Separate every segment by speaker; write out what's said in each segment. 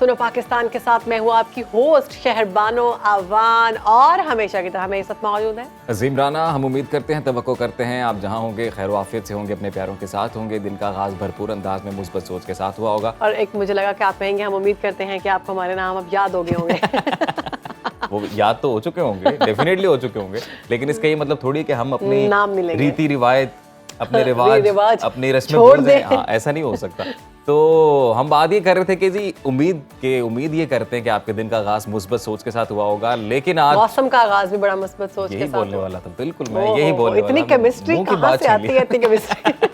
Speaker 1: सुनो पाकिस्तान के साथ मैं हूँ आपकी होस्ट शहरबानो आवान और हमेशा की तरह मेरे साथ मौजूद है
Speaker 2: अजीम राना। हम उम्मीद करते हैं, तवक्को करते हैं आप जहाँ होंगे खैर वाफियत से होंगे, अपने प्यारों के साथ होंगे, दिन का आगाज़ भरपूर अंदाज में मुस्बत सोच के साथ हुआ होगा।
Speaker 1: और एक मुझे लगा कि आप कहेंगे हम उम्मीद करते हैं कि आपको हमारे नाम अब याद हो गए होंगे।
Speaker 2: वो याद तो हो चुके होंगे, डेफिनेटली हो चुके होंगे, लेकिन इसका ये मतलब थोड़ी कि हम अपनी
Speaker 1: नाम नहीं लेंगे।
Speaker 2: रीति रिवायत, अपने रिवाज, अपनी रस्में
Speaker 1: छोड़
Speaker 2: भूल जाएं।
Speaker 1: दें।
Speaker 2: हाँ, ऐसा नहीं हो सकता। तो हम बात ये कर रहे थे कि जी उम्मीद ये करते हैं कि आपके दिन का आगाज मुस्बत सोच के साथ हुआ होगा, लेकिन आज
Speaker 1: मौसम का आगाज भी बड़ा मुस्बत सोच के
Speaker 2: यही
Speaker 1: साथ
Speaker 2: बोलने
Speaker 1: हो।
Speaker 2: वाला था। बिल्कुल मैं यही बोलने वाला
Speaker 1: इतनी
Speaker 2: था।
Speaker 1: केमिस्ट्री
Speaker 2: मुंह की
Speaker 1: कहाँ
Speaker 2: बात
Speaker 1: से
Speaker 2: छीन
Speaker 1: आती
Speaker 2: ली।
Speaker 1: है? इतनी केमिस्ट्री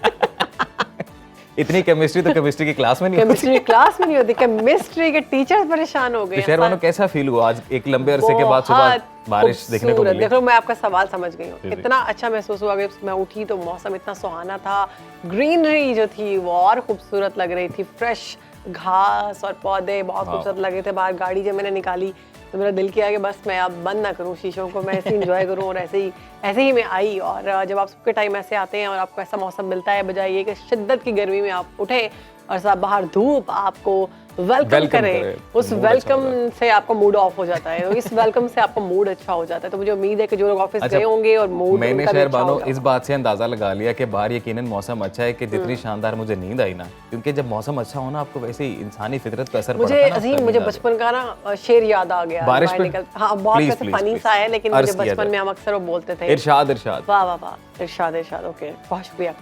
Speaker 2: इतनी केमिस्ट्री तो केमिस्ट्री की क्लास में नहीं होती।
Speaker 1: केमिस्ट्री क्लास में नहीं होती। केमिस्ट्री के टीचर्स परेशान हो गए।
Speaker 2: तो शहरबानो कैसा फील हुआ आज एक लंबे अरसे के बाद सुबह बारिश देखने को मिली?
Speaker 1: देखो मैं आपका सवाल समझ गई हूँ।
Speaker 2: जी, जी।
Speaker 1: इतना अच्छा महसूस हुआ कि मैं उठी तो मौसम इतना सुहाना था, ग्रीनरी जो थी वो और खूबसूरत लग रही थी, फ्रेश घास और पौधे बहुत खूबसूरत लग रहे थे। बाहर गाड़ी जब मैंने निकाली तो मेरा दिल किया कि बस मैं अब बंद ना करूँ शीशों को, मैं ऐसे इंजॉय करूँ और ऐसे ही मैं आई। और जब आप सबके टाइम ऐसे आते हैं और आपको ऐसा मौसम मिलता है, बजाय ये कि शिद्दत की गर्मी में आप उठे और सब बाहर धूप आपको वेलकम करे, उस वेलकम से आपका मूड ऑफ हो जाता है, इस वेलकम से आपका मूड अच्छा हो जाता है। तो मुझे उम्मीद है कि जो लोग ऑफिस गए होंगे और मूड
Speaker 2: मैंने
Speaker 1: उनका भी अच्छा
Speaker 2: शहरबानो
Speaker 1: होगा।
Speaker 2: इस बात से अंदाजा लगा लिया कि बाहर यकीनन मौसम अच्छा है कि जितनी शानदार मुझे नींद आई ना, क्योंकि जब मौसम अच्छा हो ना आपको वैसे ही इंसानी फितरत पे असर पड़ता है ना।
Speaker 1: अजीम मुझे बचपन का ना शेर याद आ गया।
Speaker 2: बारिश पे?
Speaker 1: हाँ बहुत वैसे फनी सा है, लेकिन मुझे बचपन में हम अक्सर वो बोलते थे।
Speaker 2: इरशाद।
Speaker 1: वाह वाह वाह, इरशाद। ओके, बहुत शुक्रिया।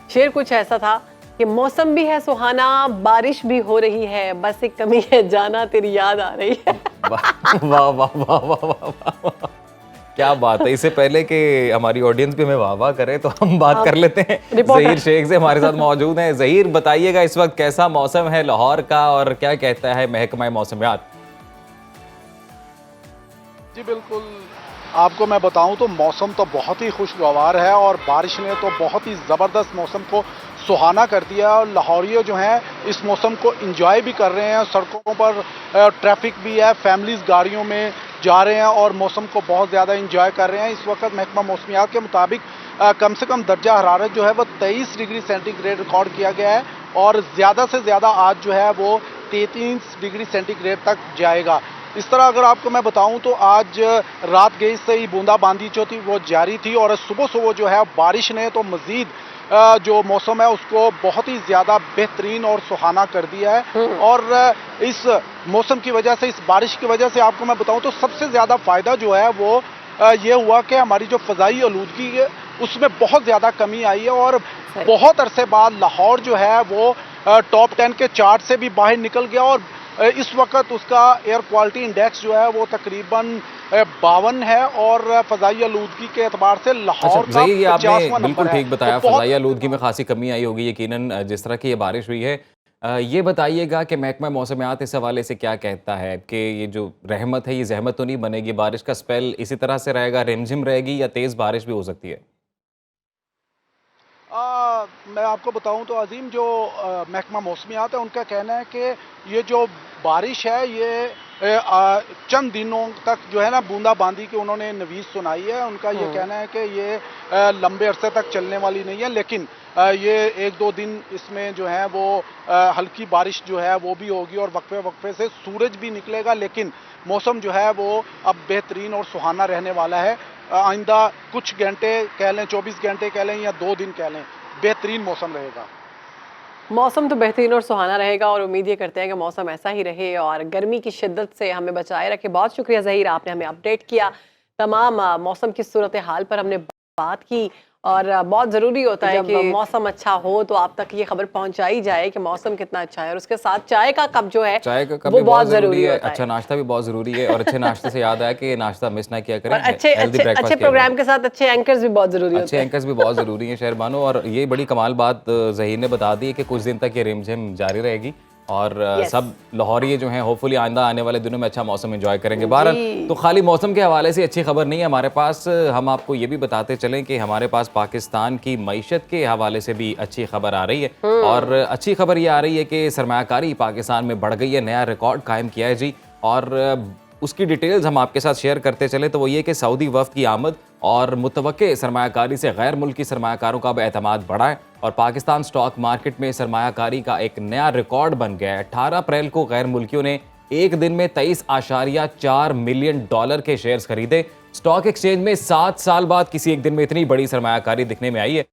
Speaker 1: शेर कुछ ऐसा था कि मौसम भी है सुहाना, बारिश भी हो रही है, बस एक कमी है जाना तेरी याद आ रही है।
Speaker 2: वाह वाह वाह वाह वाह वाह, क्या बात है। इससे पहले कि हमारी ऑडियंस भी हमें वाह वाह करे तो हम बात कर लेते हैं ज़हीर शेख से, हमारे साथ मौजूद हैं। ज़हीर बताइएगा इस वक्त कैसा मौसम है लाहौर का और क्या कहता है महकमा मौसमियात?
Speaker 3: जी बिल्कुल, आपको मैं बताऊं तो मौसम तो बहुत ही खुशगवार है और बारिश ने तो बहुत ही ज़बरदस्त मौसम को सुहाना कर दिया और लाहौरियों जो हैं इस मौसम को एंजॉय भी कर रहे हैं। सड़कों पर ट्रैफिक भी है, फैमिलीज़ गाड़ियों में जा रहे हैं और मौसम को बहुत ज़्यादा एंजॉय कर रहे हैं। इस वक्त महकमा मौसमियात के मुताबिक कम से कम दर्जा हरारत जो है वो 23 डिग्री सेंटीग्रेड रिकॉर्ड किया गया है और ज़्यादा से ज़्यादा आज जो है वो 33 डिग्री सेंटीग्रेड तक जाएगा। इस तरह अगर आपको मैं बताऊं तो आज रात गई से ही बूंदाबांदी जो थी वो जारी थी और सुबह जो है बारिश ने तो मज़ीद जो मौसम है उसको बहुत ही ज़्यादा बेहतरीन और सुहाना कर दिया है। और इस मौसम की वजह से, इस बारिश की वजह से आपको मैं बताऊं तो सबसे ज़्यादा फ़ायदा जो है वो ये हुआ कि हमारी जो फ़ज़ाई आलूदगी है उसमें बहुत ज़्यादा कमी आई है और बहुत अरसे बाद लाहौर जो है वो टॉप 10 के चार्ट से भी बाहर निकल गया और इस वक्त उसका एयर क्वालिटी इंडेक्स जो है वो तकरीबन 52 है और फ़ज़ाई आलूदगी के एतबार से लाहौर का 50वां नंबर
Speaker 2: बिल्कुल
Speaker 3: है।
Speaker 2: ठीक बताया।
Speaker 3: तो
Speaker 2: फ़ज़ाई आलूदगी में खासी कमी आई होगी यकीनन जिस तरह की ये बारिश हुई है। ये बताइएगा कि महकमा मौसमियात इस हवाले से क्या कहता है कि ये जो रहमत है ये ज़हमत तो नहीं बनेगी? बारिश का स्पेल इसी तरह से रहेगा, रिमझिम रहेगी या तेज़ बारिश भी हो सकती है?
Speaker 3: मैं आपको बताऊं तो अजीम जो महकमा मौसमियात है उनका कहना है कि ये जो बारिश है ये चंद दिनों तक जो है ना बूंदाबांदी की उन्होंने नवीज़ सुनाई है। उनका ये कहना है कि ये लंबे अरसे तक चलने वाली नहीं है, लेकिन ये 1-2 दिन इसमें जो है वो हल्की बारिश जो है वो भी होगी और वक्फे वक्फे से सूरज भी निकलेगा, लेकिन मौसम जो है वो अब बेहतरीन और सुहाना रहने वाला है। आइंदा कुछ घंटे कह लें, 24 घंटे कह लें या 2 दिन कह लें, बेहतरीन मौसम रहेगा।
Speaker 1: मौसम तो बेहतरीन और सुहाना रहेगा और उम्मीद ये करते हैं कि मौसम ऐसा ही रहे और गर्मी की शिद्दत से हमें बचाए रखे। बहुत शुक्रिया ज़हीर, आपने हमें अपडेट किया। तमाम मौसम की सूरत हाल पर हमने बात की और बहुत ज़रूरी होता है कि मौसम अच्छा हो तो आप तक ये खबर पहुंचाई जाए कि मौसम कितना अच्छा है और उसके साथ चाय का कप जो है
Speaker 2: चाय का कप
Speaker 1: वो
Speaker 2: भी बहुत ज़रूरी है।
Speaker 1: होता
Speaker 2: अच्छा नाश्ता भी बहुत ज़रूरी है और अच्छे नाश्ते से याद आया कि नाश्ता मिस ना किया करें।
Speaker 1: और अच्छे प्रोग्राम के साथ अच्छे एंकर्स भी बहुत ज़रूरी होते हैं।
Speaker 2: अच्छे एंकर्स भी बहुत ज़रूरी हैं शहरबानो। और ये बड़ी कमाल बात ज़हीर ने बता दी कि कुछ दिन तक ये रिमझिम जारी रहेगी और सब लाहौरी जो हैं होपफुली आइंदा आने वाले दिनों में अच्छा मौसम एंजॉय करेंगे। बहरहाल तो खाली मौसम के हवाले से अच्छी खबर नहीं है हमारे पास, हम आपको ये भी बताते चलें कि हमारे पास पाकिस्तान की मईशत के हवाले से भी अच्छी खबर आ रही है। और अच्छी खबर ये आ रही है कि सरमायाकारी पाकिस्तान में बढ़ गई है, नया रिकॉर्ड कायम किया है जी। और उसकी डिटेल्स हम आपके साथ शेयर करते चले तो वो ये कि सऊदी वफ्द की आमद और मुतवक्के सरमायाकारी से गैर मुल्की सरमायाकारों का भी एतमाद बढ़ा है और पाकिस्तान स्टॉक मार्केट में सरमायाकारी का एक नया रिकॉर्ड बन गया है। 18 अप्रैल को गैर मुल्कियों ने एक दिन में 23.4 मिलियन डॉलर के शेयर्स खरीदे। स्टॉक एक्सचेंज में 7 साल बाद किसी एक दिन में इतनी बड़ी सरमायाकारी दिखने में आई है।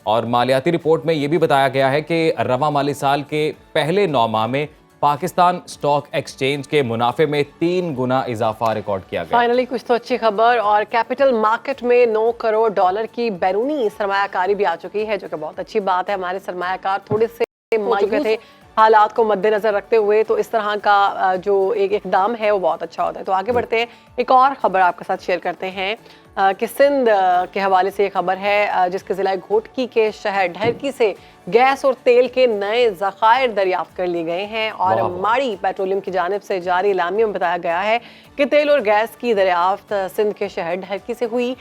Speaker 2: और मालियाती रिपोर्ट में यह भी बताया गया है कि रवां माली साल के पहले 9 माह में पाकिस्तान स्टॉक एक्सचेंज के मुनाफे में 3 गुना इजाफा रिकॉर्ड किया गया।
Speaker 1: फाइनली कुछ तो अच्छी खबर, और कैपिटल मार्केट में 9 करोड़ डॉलर की बैरूनी सरमायाकारी भी आ चुकी है, जो कि बहुत अच्छी बात है। हमारे सरमायाकार थोड़े से मायूस थे हालात को मद्देनजर रखते हुए, तो इस तरह का जो एक इकदाम है वो बहुत अच्छा होता है। तो आगे बढ़ते हैं, एक और खबर आपके साथ शेयर करते हैं कि सिंध के हवाले से ये खबर है, जिसके ज़िला घोटकी के शहर ढरकी से गैस और तेल के नए ज़खायर दरियाफ्त कर लिए गए हैं। और माड़ी पेट्रोलियम की जानिब से जारी इलामी में बताया गया है कि तेल और गैस की दरियाफ्त सिंध के शहर ढरकी से हुई,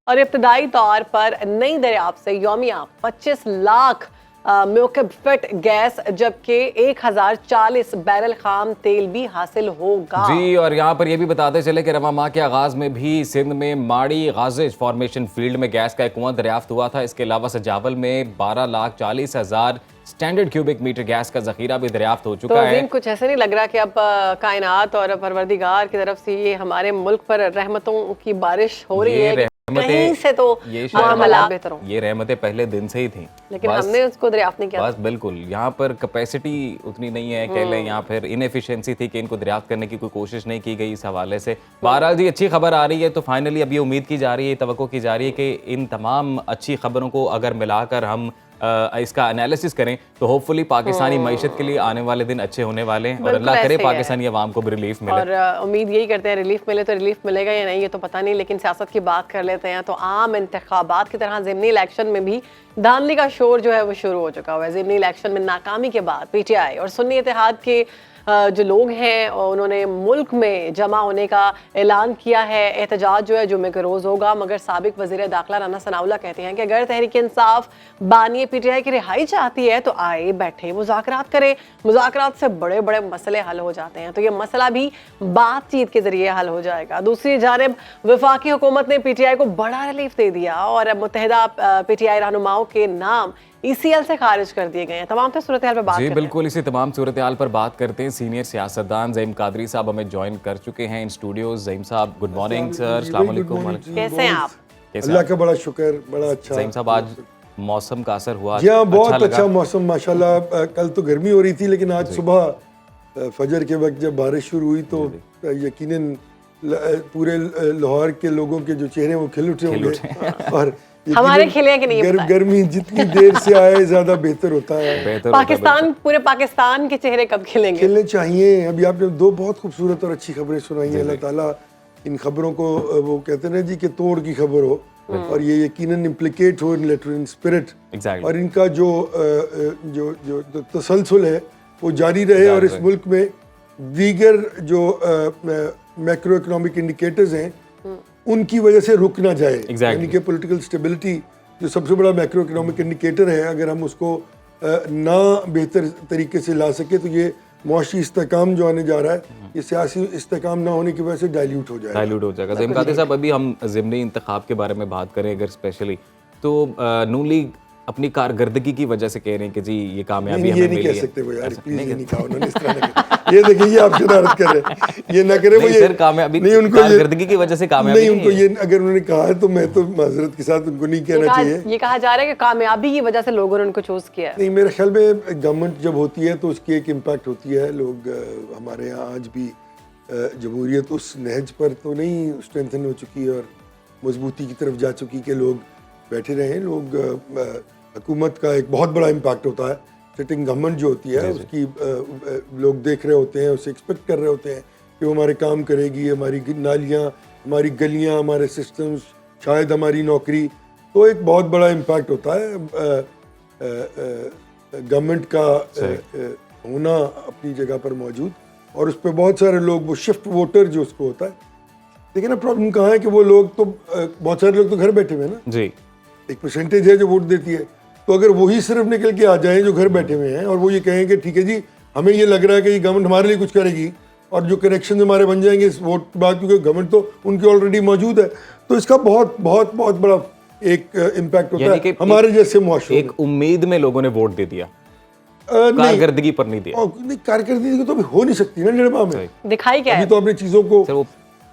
Speaker 1: और इब्तदाई तौर पर नई दरियाफ्त से यौमिया 25 लाख म्यूकब फिट गैस जबकि 1040 बैरल खाम तेल भी हासिल होगा।
Speaker 2: जी, और यहाँ पर ये भी बताते चले कि रवां माह के आगाज में भी सिंध में माड़ी गाजिज फॉर्मेशन फील्ड में गैस का एक कुआं दरियाफ्त हुआ था। इसके अलावा सजावल में 12,40,000 स्टैंडर्ड क्यूबिक मीटर गैस का जखीरा भी दरियाफ्त हो चुका है।
Speaker 1: कुछ ऐसे नहीं लग रहा कि अब कायनात और परवरदिगार की तरफ से ये हमारे मुल्क पर रहमतों की बारिश हो रही है, कहीं से तो मामला बेहतर हो।
Speaker 2: ये रहमतें पहले दिन से ही थी,
Speaker 1: लेकिन हमने उसको दरियाफ्त नहीं किया।
Speaker 2: बस बिल्कुल, यहाँ पर कैपेसिटी उतनी नहीं है कह लें, यहाँ फिर इनएफिशिएंसी थी कि इनको दरियाफ्त करने की कोई कोशिश नहीं की गई इस हवाले से। बहरहाल जी अच्छी खबर आ रही है, तो फाइनली अब ये उम्मीद की जा रही है, तवक्को की जा रही है कि इन तमाम अच्छी खबरों को अगर मिलाकर हम इसका एनालिसिस करें तो होपफुली पाकिस्तानी मईशत के लिए आने वाले दिन अच्छे होने वाले हैं, और अल्लाह करे पाकिस्तानी अवाम को भी रिलीफ मिले।
Speaker 1: और उम्मीद यही करते हैं रिलीफ मिले, तो रिलीफ मिलेगा या नहीं ये तो पता नहीं, लेकिन सियासत की बात कर लेते हैं। तो आम इंतखाबात की तरह ज़िमनी इलेक्शन में भी धांधली का शोर जो है वो शुरू हो चुका हुआ है। ज़िमनी इलेक्शन में नाकामी के बाद PTI और सुन्नी इत्तेहाद के जो लोग हैं उन्होंने मुल्क में जमा होने का ऐलान किया है। एहतजाज जो है जुम्मे के रोज़ होगा, मगर साबिक वज़ीर दाखिला राना सनाउल्लाह कहते हैं कि अगर तहरीक इंसाफ बानी PTI की रिहाई चाहती है तो आए बैठे मुज़ाकरात करे, मुज़ाकरात से बड़े बड़े मसले हल हो जाते हैं, तो ये मसला भी बातचीत के ज़रिए हल हो जाएगा। दूसरी जानिब वफाकी हुकूमत ने PTI को बड़ा रिलीफ दे दिया और मुत्तहिदा PTI रहनुमाओं के नाम ECL से खारिज कर दिए गए हैं। तमाम सूरत हाल पर बात
Speaker 2: जी बिल्कुल, इसी तमाम सूरत हाल पर बात करते हैं। सीनियर सियासतदान ज़हीम कादरी साहब हमें ज्वाइन कर चुके हैं इन स्टूडियोज। ज़हीम साहब गुड मॉर्निंग सर, अस्सलाम वालेकुम।
Speaker 1: कैसे हैं आप?
Speaker 4: अल्लाह का बड़ा शुक्र, बड़ा अच्छा।
Speaker 2: ज़हीम साहब आज मौसम का असर हुआ?
Speaker 4: जी हाँ, बहुत अच्छा मौसम माशाल्लाह। कल तो गर्मी हो रही थी, लेकिन आज सुबह फजर के वक्त जब बारिश शुरू हुई तो यकीनन पूरे लाहौर के लोगों के जो चेहरे वो खिल उठे होंगे। और
Speaker 1: हमारे खिले कि नहीं,
Speaker 4: गर्मी जितनी देर से आए ज्यादा बेहतर होता है।
Speaker 1: पाकिस्तान, पूरे पाकिस्तान के चेहरे कब खिलेंगे? खिलने
Speaker 4: चाहिए। अभी आपने 2 बहुत खूबसूरत और अच्छी खबरें सुनाई हैं। अल्लाह ताला इन खबरों को, वो कहते हैं ना जी कि तोड़ की खबर हो, और ये यकीनन इम्प्लिकेट हो इन लेटर इन स्पिरिट, और इनका जो जो जो तसलसल है वो जारी रहे, और इस मुल्क में दीगर जो मैक्रो इकोनॉमिक इंडिकेटर्स हैं उनकी वजह से रुक ना जाए। यानी कि पॉलिटिकल स्टेबिलिटी जो सबसे बड़ा मैक्रो इकोनॉमिक इंडिकेटर है, अगर हम उसको ना बेहतर तरीके से ला सके तो ये मुआशी इस्तेकाम जो आने जा रहा है, ये सियासी इस्तेकाम ना होने की वजह से डाइल्यूट हो जाएगा।
Speaker 2: ज़हीम कादरी साहब, अभी हम ज़िमनी इंतखाब के बारे में बात करें अगर स्पेशली, तो नून लीग अपनी कारकर्दगी की वजह से कह रहे हैं कि जी ये कामयाबी हमें मिली है।
Speaker 4: नहीं कह सकते वो यार, प्लीज ये नहीं कहा उन्होंने इस तरह। ये देखिए, ये आप शरारत कर रहे हैं, ये ना करें। वो ये
Speaker 2: सर कामयाबी नहीं, उनको कारकर्दगी की वजह से कामयाबी
Speaker 4: नहीं, उनको ये अगर उन्होंने कहा है तो मैं तो माजरत के साथ उनको नहीं कहना चाहिए।
Speaker 1: ये कहा जा रहा है कि कामयाबी की वजह से लोगों ने उनको चूज किया।
Speaker 4: नहीं, मेरे ख्याल में गवर्नमेंट जब होती है तो उसकी एक इम्पैक्ट होती है। लोग हमारे यहाँ आज भी जमहूरियत उस नहज पर तो नहीं स्ट्रेंथन हो चुकी और मजबूती की तरफ जा चुकी कि लोग बैठे रहे। लोग हुकूमत का एक बहुत बड़ा इम्पैक्ट होता है। सिटिंग गवर्नमेंट जो होती है उसकी लोग देख रहे होते हैं, उससे एक्सपेक्ट कर रहे होते हैं कि वो हमारे काम करेगी, हमारी नालियाँ, हमारी गलियाँ, हमारे सिस्टम्स, शायद हमारी नौकरी। तो एक बहुत बड़ा इम्पैक्ट होता है गवर्नमेंट का होना अपनी जगह पर मौजूद, और उस पर बहुत सारे लोग, वो शिफ्ट वोटर जो उसको होता है। लेकिन अब प्रॉब्लम कहाँ है कि वो लोग तो बहुत सारे लोग तो घर बैठे हुए हैं ना जी, एक परसेंटेज है जो वोट देती है। तो अगर वही सिर्फ निकल के आ जाएं जो घर बैठे हुए हैं और वो ये कहें कि ठीक है जी हमें ये लग रहा है कि ये गवर्नमेंट हमारे लिए कुछ करेगी, और जो कनेक्शन हमारे बन जाएंगे इस वोट के बाद, क्योंकि गवर्नमेंट तो उनकी ऑलरेडी मौजूद है, तो इसका बहुत बहुत बहुत बड़ा एक इम्पैक्ट होता है हमारे जैसे मुआशरे।
Speaker 2: एक उम्मीद में लोगों ने वोट दे दिया। कारकर्दगी पर नहीं दिया।
Speaker 4: और नहीं, कारकर्दगी तो अभी हो नहीं सकती ना निरमा में।
Speaker 1: दिखाई क्या
Speaker 4: अभी
Speaker 1: है?
Speaker 4: तो अपनी चीजों को
Speaker 2: सर वो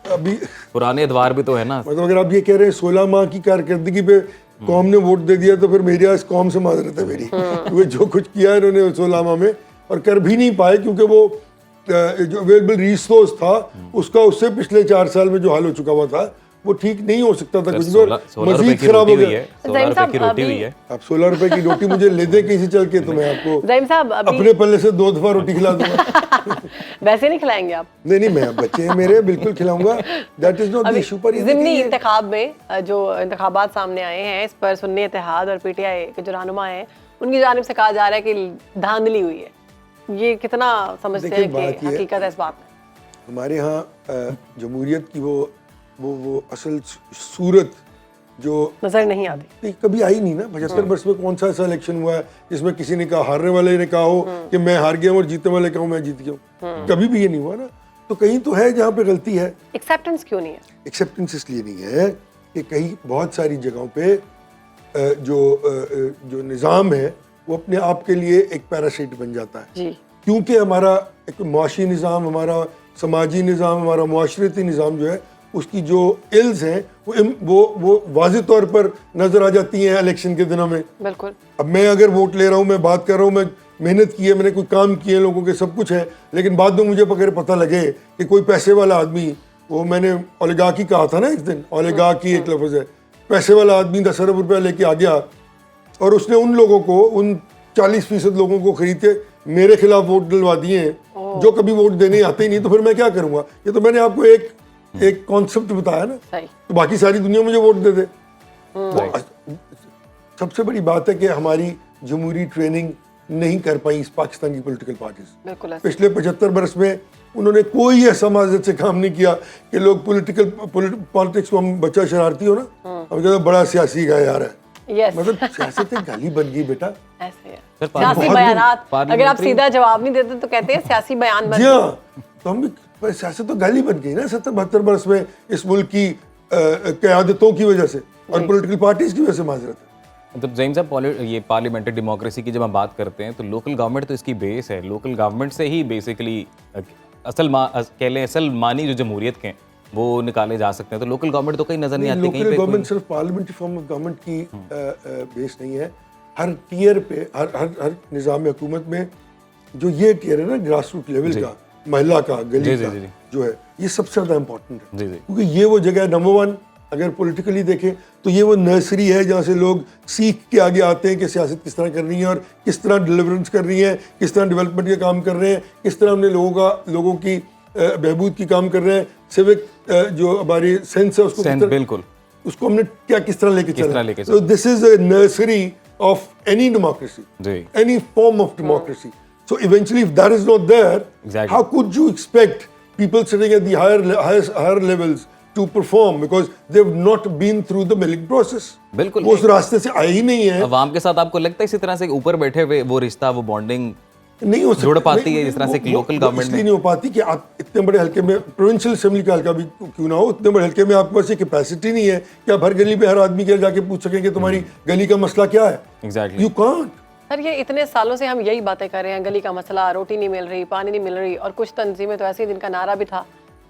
Speaker 4: अभी
Speaker 2: पुराने अदवार भी तो है ना।
Speaker 4: मतलब अगर आप ये कह रहे हैं 16 माह की कारकर्दगी पे कौम ने वोट दे दिया, तो फिर मेरी आज कौम से माजरत है मेरी। वो जो कुछ किया है इन्होंने 16 माह में, और कर भी नहीं पाए, क्योंकि वो जो अवेलेबल रिसोर्स था उसका उससे पिछले 4 साल में जो हाल हो चुका हुआ था वो ठीक नहीं हो सकता था, कुछ भी, और
Speaker 2: 16 रुपए
Speaker 4: मजीद
Speaker 2: की
Speaker 4: खराब
Speaker 2: रोटी
Speaker 4: हो
Speaker 2: हुई
Speaker 4: गया।
Speaker 2: है, 16 रुपए की रोटी हुई है।
Speaker 4: आप 16 रुपए की रोटी मुझे ले दे कहीं से चल के, तो मैं आपको
Speaker 1: ज़हीम साहब अभी
Speaker 4: अपने पल्ले से 2 दफा रोटी खिला दूंगा।
Speaker 1: वैसे नहीं खिलाएंगे आप?
Speaker 4: नहीं, मैं बच्चे हैं मेरे, बिल्कुल खिलाऊंगा, that is not the issue. पर ये
Speaker 1: ज़िमनी
Speaker 4: देखिए,
Speaker 1: इंतखाब में जो इंतखाबात सामने आए हैं, इस पर सुन्नी इत्तेहाद और पीटीआई के जो रहनुमा हैं उनकी जानिब से कहा जा रहा है कि धांधली हुई है। ये कितना समझते हैं कि हकीकत है इस बात में?
Speaker 4: हमारे यहाँ जमहूरियत की वो असल सूरत जो
Speaker 1: नजर नहीं आती,
Speaker 4: कभी आई नहीं ना। 75 वर्ष में कौन सा ऐसा इलेक्शन हुआ है जिसमें किसी ने कहा, हारने वाले ने कहा हो कि मैं हार गया हूं, और जीतने वाले कहा मैं जीत गया हूं। कभी भी ये नहीं हुआ ना। तो कहीं तो है जहाँ पे गलती है।
Speaker 1: एक्सेप्टेंस क्यों नहीं है?
Speaker 4: एक्सेप्टेंस इसलिए नहीं है कि कहीं बहुत सारी जगहों पे जो निज़ाम है वो अपने आप के लिए एक पैरासाइट बन जाता है
Speaker 1: जी।
Speaker 4: क्योंकि हमारा एक मुआशी निज़ाम, हमारा समाजी निज़ाम, हमारा मुआशरती निज़ाम जो है उसकी जो इल्स हैं वो वाज़ेह तौर पर नज़र आ जाती हैं इलेक्शन के दिनों में।
Speaker 1: बिल्कुल।
Speaker 4: अब मैं अगर वोट ले रहा हूँ, मैं बात कर रहा हूँ, मैं मेहनत की है, मैंने कोई काम किए, लोगों के सब कुछ है, लेकिन बाद में मुझे अगर पता लगे कि कोई पैसे वाला आदमी, वो मैंने ओलिगार्की कहा था ना एक दिन, ओलिगार्की एक लफ्ज़ है, पैसे वाला आदमी 10 अरब रुपया लेके आ गया और उसने उन लोगों को, उन 40% लोगों को खरीद के मेरे खिलाफ वोट दिलवा दिए हैं जो कभी वोट देने आते ही नहीं, तो फिर मैं क्या करूँगा? ये तो मैंने आपको एक कॉन्सेप्ट बताया ना।
Speaker 1: सही।
Speaker 4: तो बाकी सारी दुनिया मुझे वोट दे दे। तो सबसे बड़ी बात है कि हमारी जमहूरी ट्रेनिंग नहीं कर पाई इस पाकिस्तान की पॉलिटिकल पार्टीज।
Speaker 1: बिल्कुल।
Speaker 4: पिछले 75 बरस में उन्होंने कोई ऐसा माजरत से काम नहीं किया कि लोग पॉलिटिक्स को, हम बच्चा शरारती हो ना, हम कहते बड़ा सियासी का यार है।
Speaker 1: यस।
Speaker 4: मतलब सियासत एक गाली बन गई बेटा।
Speaker 1: ऐसे है।
Speaker 2: सर,
Speaker 1: सियासी बयानात, अगर आप सीधा जवाब नहीं देते तो कहते हैं सियासी बयान बन
Speaker 4: जी हाँ, तो हम भी सियासत तो गाली बन गई ना 70-72 बरस में इस मुल्क की क़यादतों की वजह से और पॉलिटिकल पार्टीज की वजह से माजरत है।
Speaker 2: तो ज़हीम साहब, ये पार्लियामेंट्री डेमोक्रेसी की जब हम बात करते हैं तो लोकल गवर्नमेंट तो इसकी बेस है। लोकल गवर्नमेंट से ही बेसिकली असल मानी जो जमहूरियत के वो निकाले जा सकते हैं। तो लोकल गवर्नमेंट तो कहीं नजर नहीं आती।
Speaker 4: लोकल गवर्नमेंट सिर्फ पार्लियामेंट्री फॉर्म ऑफ गवर्नमेंट की बेस नहीं है। हर टियर पे, हर निज़ाम हुकूमत में जो ये टियर है ना, ग्रास रूट लेवल का, महिला का, गली का जो है, ये सबसे ज़्यादा इम्पोर्टेंट है। क्योंकि ये वो जगह है, नंबर 1 अगर पॉलिटिकली देखें तो ये वो नर्सरी है जहाँ से लोग सीख के आगे आते हैं कि सियासत किस तरह करनी है और किस तरह डिलीवरेंस कर रही है, किस तरह डेवलपमेंट के काम कर रहे हैं, किस तरह हमने लोगों की बहबूद की काम कर रहे हैं, सिविक जो हमारी सेंस है उसको
Speaker 2: बिल्कुल,
Speaker 4: उसको हमने किस तरह लेके चला। So this is a nursery of any democracy, any form of democracy. So eventually, if that is not there, how could you expect people sitting at the higher levels to perform, because they've not been through the milling process.
Speaker 2: बिल्कुल,
Speaker 4: वो उस रास्ते से आए ही नहीं है।
Speaker 2: अवाम के साथ आपको लगता है इसी तरह से ऊपर बैठे हुए वो रिश्ता, वो बॉन्डिंग
Speaker 4: नहीं हो
Speaker 2: जुड़ पाती है जिस तरह से लोकल गवर्नमेंट में
Speaker 4: नहीं हो पाती कि आप इतने बड़े हल्के में, प्रोविंशियल असेंबली का हल्का भी क्यों ना हो, इतने बड़े हल्के में आपके पास ये कैपेसिटी नहीं है कि आप हर गली में हर आदमी के जाके पूछ सकें कि तुम्हारी गली का मसला क्या है।
Speaker 2: Exactly,
Speaker 4: you can't.
Speaker 1: सर, ये इतने सालों से हम यही बातें कर रहे हैं, गली का मसला, रोटी नहीं मिल रही, पानी नहीं मिल रही, और कुछ तंजीमें तो ऐसी जिनका नारा भी था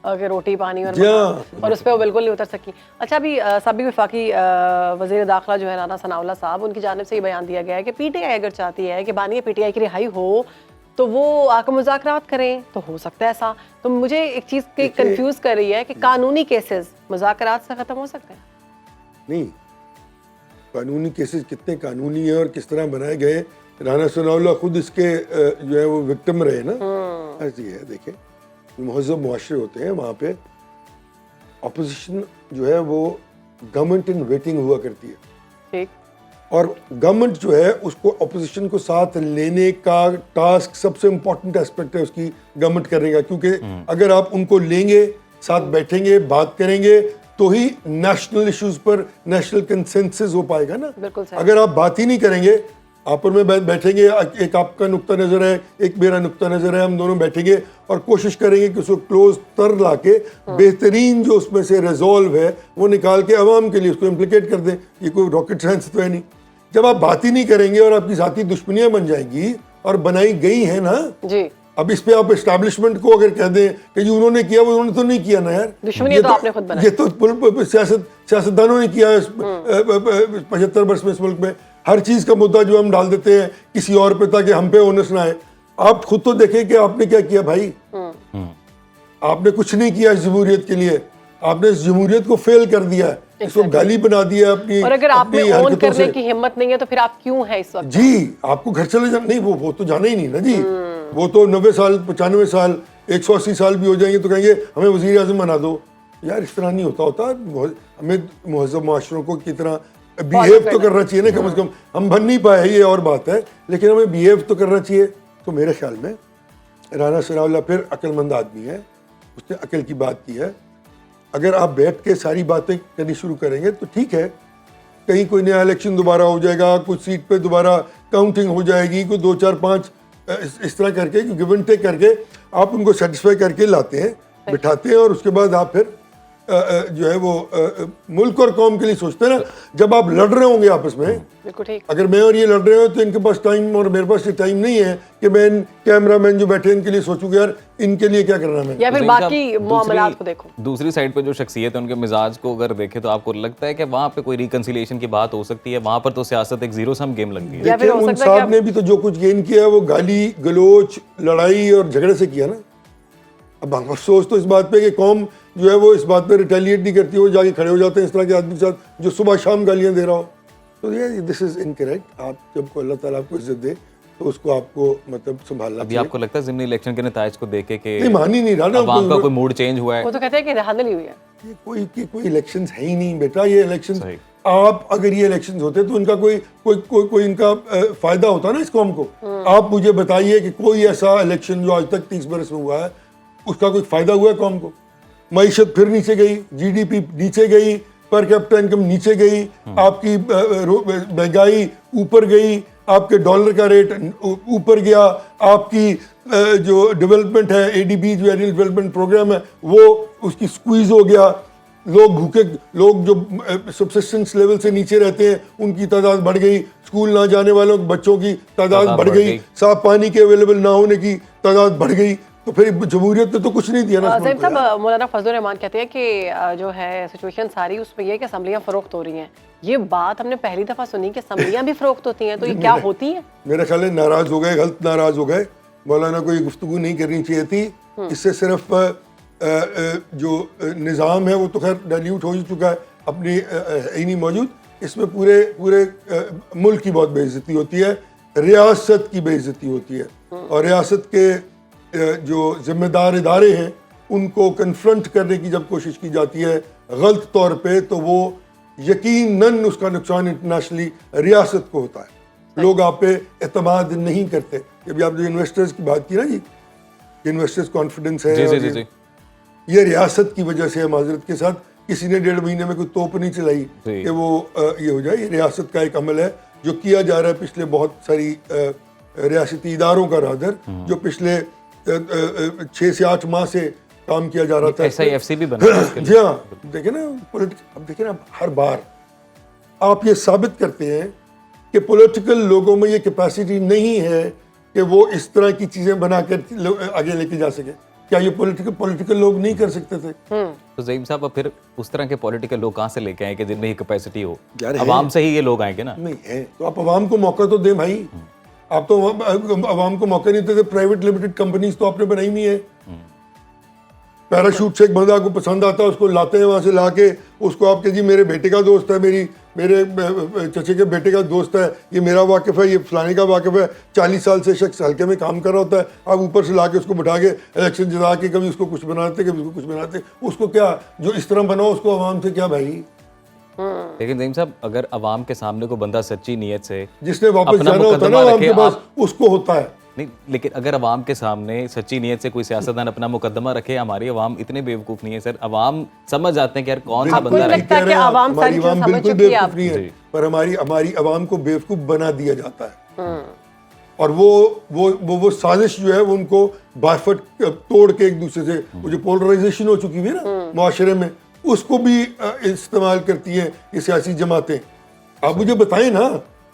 Speaker 1: कि रोटी पानी और उस पर वो बिल्कुल नहीं उतर सकी। अच्छा, अभी साबिक वफाकी वज़ीर दाखिला जो है राना सनाउल्लाह साहब, उनकी जानिब से ये बयान दिया गया है कि पीटीआई अगर चाहती है कि बानी पीटीआई की रिहाई हो तो वो आकर मुज़ाकरात करें, तो हो सकता है ऐसा। तो मुझे एक चीज़ की कंफ्यूज कर रही है कि कानूनी केसेस मुज़ाकरात से ख़त्म हो सकते हैं? नहीं,
Speaker 4: कानूनी केसेस कितने कानूनी है और किस तरह बनाए गए, राना सनाउल्लाह खुद इसके जो है वो विक्टिम रहे ना। ऐसी है, देखें महज़ब मुआशरे होते हैं, वहाँ पे अपोजिशन जो है वो गवर्नमेंट इन वेटिंग हुआ करती है,
Speaker 1: ठीक,
Speaker 4: और गवर्नमेंट जो है उसको अपोजिशन को साथ लेने का टास्क सबसे इम्पोर्टेंट एस्पेक्ट है उसकी गवर्नमेंट करने का, क्योंकि अगर आप उनको लेंगे, साथ बैठेंगे, बात करेंगे, तो ही नेशनल इश्यूज पर नेशनल कंसेंसस हो पाएगा ना। अगर आप बात ही नहीं करेंगे, आपस में बैठेंगे, एक आपका नुक्ता नज़र है, एक मेरा नुक्ता नज़र है, हम दोनों बैठेंगे और कोशिश करेंगे कि उसको क्लोज तर ला के बेहतरीन जो उसमें से रिजॉल्व है वो निकाल के अवाम के लिए उसको इम्प्लीकेट कर दें। ये कोई रॉकेट साइंस तो है नहीं। जब आप बात ही नहीं करेंगे और आपकी ज़ाती दुश्मनियाँ बन जाएंगी और बनाई गई है ना।
Speaker 1: जी,
Speaker 4: अब इस पे आप एस्टैब्लिशमेंट को अगर कह दें कि जी उन्होंने किया, वो उन्होंने तो नहीं किया ना यार,
Speaker 1: दुश्मनी तो आपने खुद बनाई।
Speaker 4: ये तो सियासतदानों ने किया है 75 वर्ष में इस मुल्क में। हर चीज का मुद्दा जो हम डाल देते हैं किसी और पे ताकि हम पे ओनस ना आए। आप खुद तो देखें कि आपने क्या किया भाई। आपने कुछ नहीं किया इस जमहूरियत के लिए, आपने इस जमहूरियत को फेल कर दिया है, इसको गाली बना दिया अपनी।
Speaker 1: और अगर आप में
Speaker 4: अपनी
Speaker 1: ओन
Speaker 4: हरकतों
Speaker 1: करने
Speaker 4: से।
Speaker 1: की हिम्मत नहीं है तो फिर आप क्यों हैं इस वक्त?
Speaker 4: जी, आपको घर चले जाना नहीं, वो तो जाना ही नहीं ना जी। वो तो 90 साल 95 साल 180 साल भी हो जाएंगे तो कहेंगे हमें वजीर आजम बना दो। यार इस तरह नहीं होता। हमें महज़ब माशरों को की तरह बिहेव तो करना चाहिए ना, कम से कम। हम बन नहीं पाए ये और बात है, लेकिन हमें बिहेव तो करना चाहिए। तो मेरे ख्याल में राना सनाउल्लाह फिर अक्लमंद आदमी है, उसने अकल की बात की है। अगर आप बैठ के सारी बातें करनी शुरू करेंगे तो ठीक है, कहीं कोई नया इलेक्शन दोबारा हो जाएगा, कुछ सीट पे दोबारा काउंटिंग हो जाएगी, कोई 2 4 5 इस तरह करके गिव एंड टेक करके आप उनको सेटिस्फाई करके लाते हैं, बिठाते हैं, और उसके बाद आप फिर जो है वो मुल्क और कौम के लिए सोचते हैं ना। जब आप लड़ रहे होंगे आपस में,
Speaker 1: बिल्कुल ठीक।
Speaker 4: अगर मैं और ये लड़ रहे हो तो इनके पास टाइम और मेरे पास ये टाइम नहीं है कि मैं इन कैमरामैन जो बैठे हैं इनके लिए सोचूंगा यार इनके लिए क्या करना है।
Speaker 1: या फिर
Speaker 2: तो
Speaker 1: बाकी
Speaker 2: दूसरी-
Speaker 1: मामलात को देखो।
Speaker 2: दूसरी साइड पे जो शख्सियत है उनके मिजाज को अगर देखें तो आपको लगता है कि वहाँ पे कोई रिकंसिलिएशन की बात हो सकती है? वहाँ पर तो सियासत एक जीरो सम गेम लगती है।
Speaker 1: या फिर
Speaker 4: देखिए
Speaker 1: हो
Speaker 4: उन
Speaker 1: सकता है कि
Speaker 4: साहब ने भी तो जो कुछ गेन किया है वो गाली गलोच लड़ाई और झगड़े से किया ना। अब हम अफसोस तो इस बात पे कि कौम जो है वो इस बात पे रिटेलिएट नहीं करती, वो जाके खड़े हो जाते हैं इस तरह के आदमी के साथ जो सुबह शाम गालियां दे रहा हो। तो ये दिस इज इनकरेक्ट। आप जब को अल्लाह ताला आपको इज्जत दे तो उसको आपको मतलब संभालना
Speaker 2: अभी
Speaker 4: चाहिए।
Speaker 2: आपको लगता है ज़िमनी इलेक्शन के नताइज को देख के
Speaker 4: नहीं, मान ही नहीं रहा ना
Speaker 2: अवाम का कोई मूड चेंज हुआ है?
Speaker 1: वो तो कहते हैं कि धांधली हुई है।
Speaker 4: ये कोई इलेक्शंस है ही नहीं बेटा। ये इलेक्शंस
Speaker 2: सही।
Speaker 4: आप अगर ये इलेक्शंस होते तो इनका कोई इनका फायदा होता ना इस कौम को। आप मुझे बताइए कि कोई ऐसा इलेक्शन जो आज तक 30 बरस में हुआ है उसका कोई फायदा हुआ है कौम को? मईशत फिर नीचे गई, जीडीपी नीचे गई, पर कैपिटा इनकम नीचे गई, आपकी महंगाई ऊपर गई, आपके डॉलर का रेट ऊपर गया, आपकी जो डेवलपमेंट है एडीबी जो एनुअल डेवलपमेंट प्रोग्राम है वो उसकी स्क्वीज हो गया। लोग भूखे, लोग जो सब्सिस्टेंस लेवल से नीचे रहते हैं उनकी तादाद बढ़ गई, स्कूल ना जाने वालों बच्चों की तादाद बढ़ गई, साफ पानी के अवेलेबल ना होने की तादाद बढ़ गई। तो फिर जमहूरियत ने तो कुछ नहीं दिया ना।
Speaker 1: ज़ैब साहब, मौलाना फजलुर रहमान कहते हैं कि जो है सिचुएशन सारी उसमें ये है कि असम्बलियाँ फ़रोख्त हो रही हैं। ये बात हमने पहली दफ़ा सुनी कि असम्बलियाँ भी फ़रोख्त होती हैं, तो ये क्या होती हैं?
Speaker 4: मेरा ख्याल है नाराज़ हो गए, गलत नाराज़ हो गए। मौलाना को ये गुफ्तगू नहीं करनी चाहिए थी। इससे सिर्फ जो निज़ाम है वो तो खैर डाइल्यूट हो ही चुका है, अपनी ही नहीं मौजूद। इसमें पूरे मुल्क की बहुत बेइज्जती होती है, रियासत की बेइज्जती होती है, और रियासत के जो जिम्मेदार इदारे हैं उनको कन्फ्रंट करने की जब कोशिश की जाती है गलत तौर पे तो वो यकीनन उसका नुकसान इंटरनेशनली रियासत को होता है। लोग आप पे एतमाद नहीं करते। अभी आप जो इन्वेस्टर्स की बात की ना जी, इन्वेस्टर्स कॉन्फिडेंस है,
Speaker 2: जी।
Speaker 4: ये रियासत की वजह से है। माजरत के साथ किसी ने 1.5 महीने में कोई तोप नहीं चलाई कि वो ये हो जाए। ये रियासत का एक अमल है जो किया जा रहा है पिछले बहुत सारी रियासती इदारों का रादर जो पिछले 6 से 8 माह से काम किया जा रहा था।
Speaker 2: SIFC भी बना है इसके लिए।
Speaker 4: जी हाँ, देखिए ना अब देखिए ना, हर बार आप ये साबित करते हैं कि पॉलिटिकल लोगों में ये कैपेसिटी नहीं है कि वो इस तरह की चीजें बनाकर आगे लेके जा सके। क्या ये पॉलिटिकल लोग नहीं कर सकते थे?
Speaker 2: तो ज़ईम साहब अब फिर उस तरह के पॉलिटिकल लोग कहाँ से लेके आए कि जिनमें ये कैपेसिटी हो?
Speaker 4: यार
Speaker 2: अवाम से ही ये लोग आएंगे ना।
Speaker 4: नहीं है तो आप अवाम को मौका तो दें भाई। आप तो अवाम को मौका नहीं देते। प्राइवेट लिमिटेड कंपनीज तो आपने बनाई नहीं है। पैराशूट से एक बंदा को पसंद आता है, उसको लाते हैं वहां से लाके उसको आपके जी मेरे बेटे का दोस्त है, मेरे चचे के बेटे का दोस्त है, ये मेरा वाकिफ है, ये फलाने का वाकिफ है। 40 साल से शख्स हल्के में काम कर रहा होता है, आप ऊपर से लाके उसको बिठा के इलेक्शन जिता के कभी उसको कुछ बनाते कभी उसको कुछ बनाते। उसको क्या जो इस तरह बनाओ उसको अवाम से क्या भाई?
Speaker 2: लेकिन ज़ईम साहब अगर अवाम के सामने को बंदा सच्ची नीयत से
Speaker 4: जिसने वापस
Speaker 2: अपना
Speaker 4: जाना होता है ना
Speaker 2: मुकद्दमा
Speaker 4: अवाम के
Speaker 2: रखे,
Speaker 4: पास, उसको होता है।
Speaker 2: नहीं, लेकिन अगर अवाम के सामने सच्ची नीयत से कोई सियासतदान अपना मुकद्दमा रखे, हमारी अवाम इतने बेवकूफ़ नहीं है सर। अवाम समझ जाते हैं कि यार कौन सा
Speaker 1: आपको
Speaker 2: बंदा
Speaker 1: नहीं
Speaker 2: है।
Speaker 1: लगता कि अवाम सारी चीज़ें समझ
Speaker 4: बिल्कुल
Speaker 1: चुकी है?
Speaker 4: बेवकूफ नहीं है, पर हमारी अवाम को बेवकूफ बना दिया जाता है। और वो साजिश जो है वो उनको बाफट तोड़ के एक दूसरे से, वो जो पोलराइजेशन हो चुकी है ना मुआशरे में, उसको भी इस्तेमाल करती हैं ये सियासी जमातें। आप मुझे बताएं ना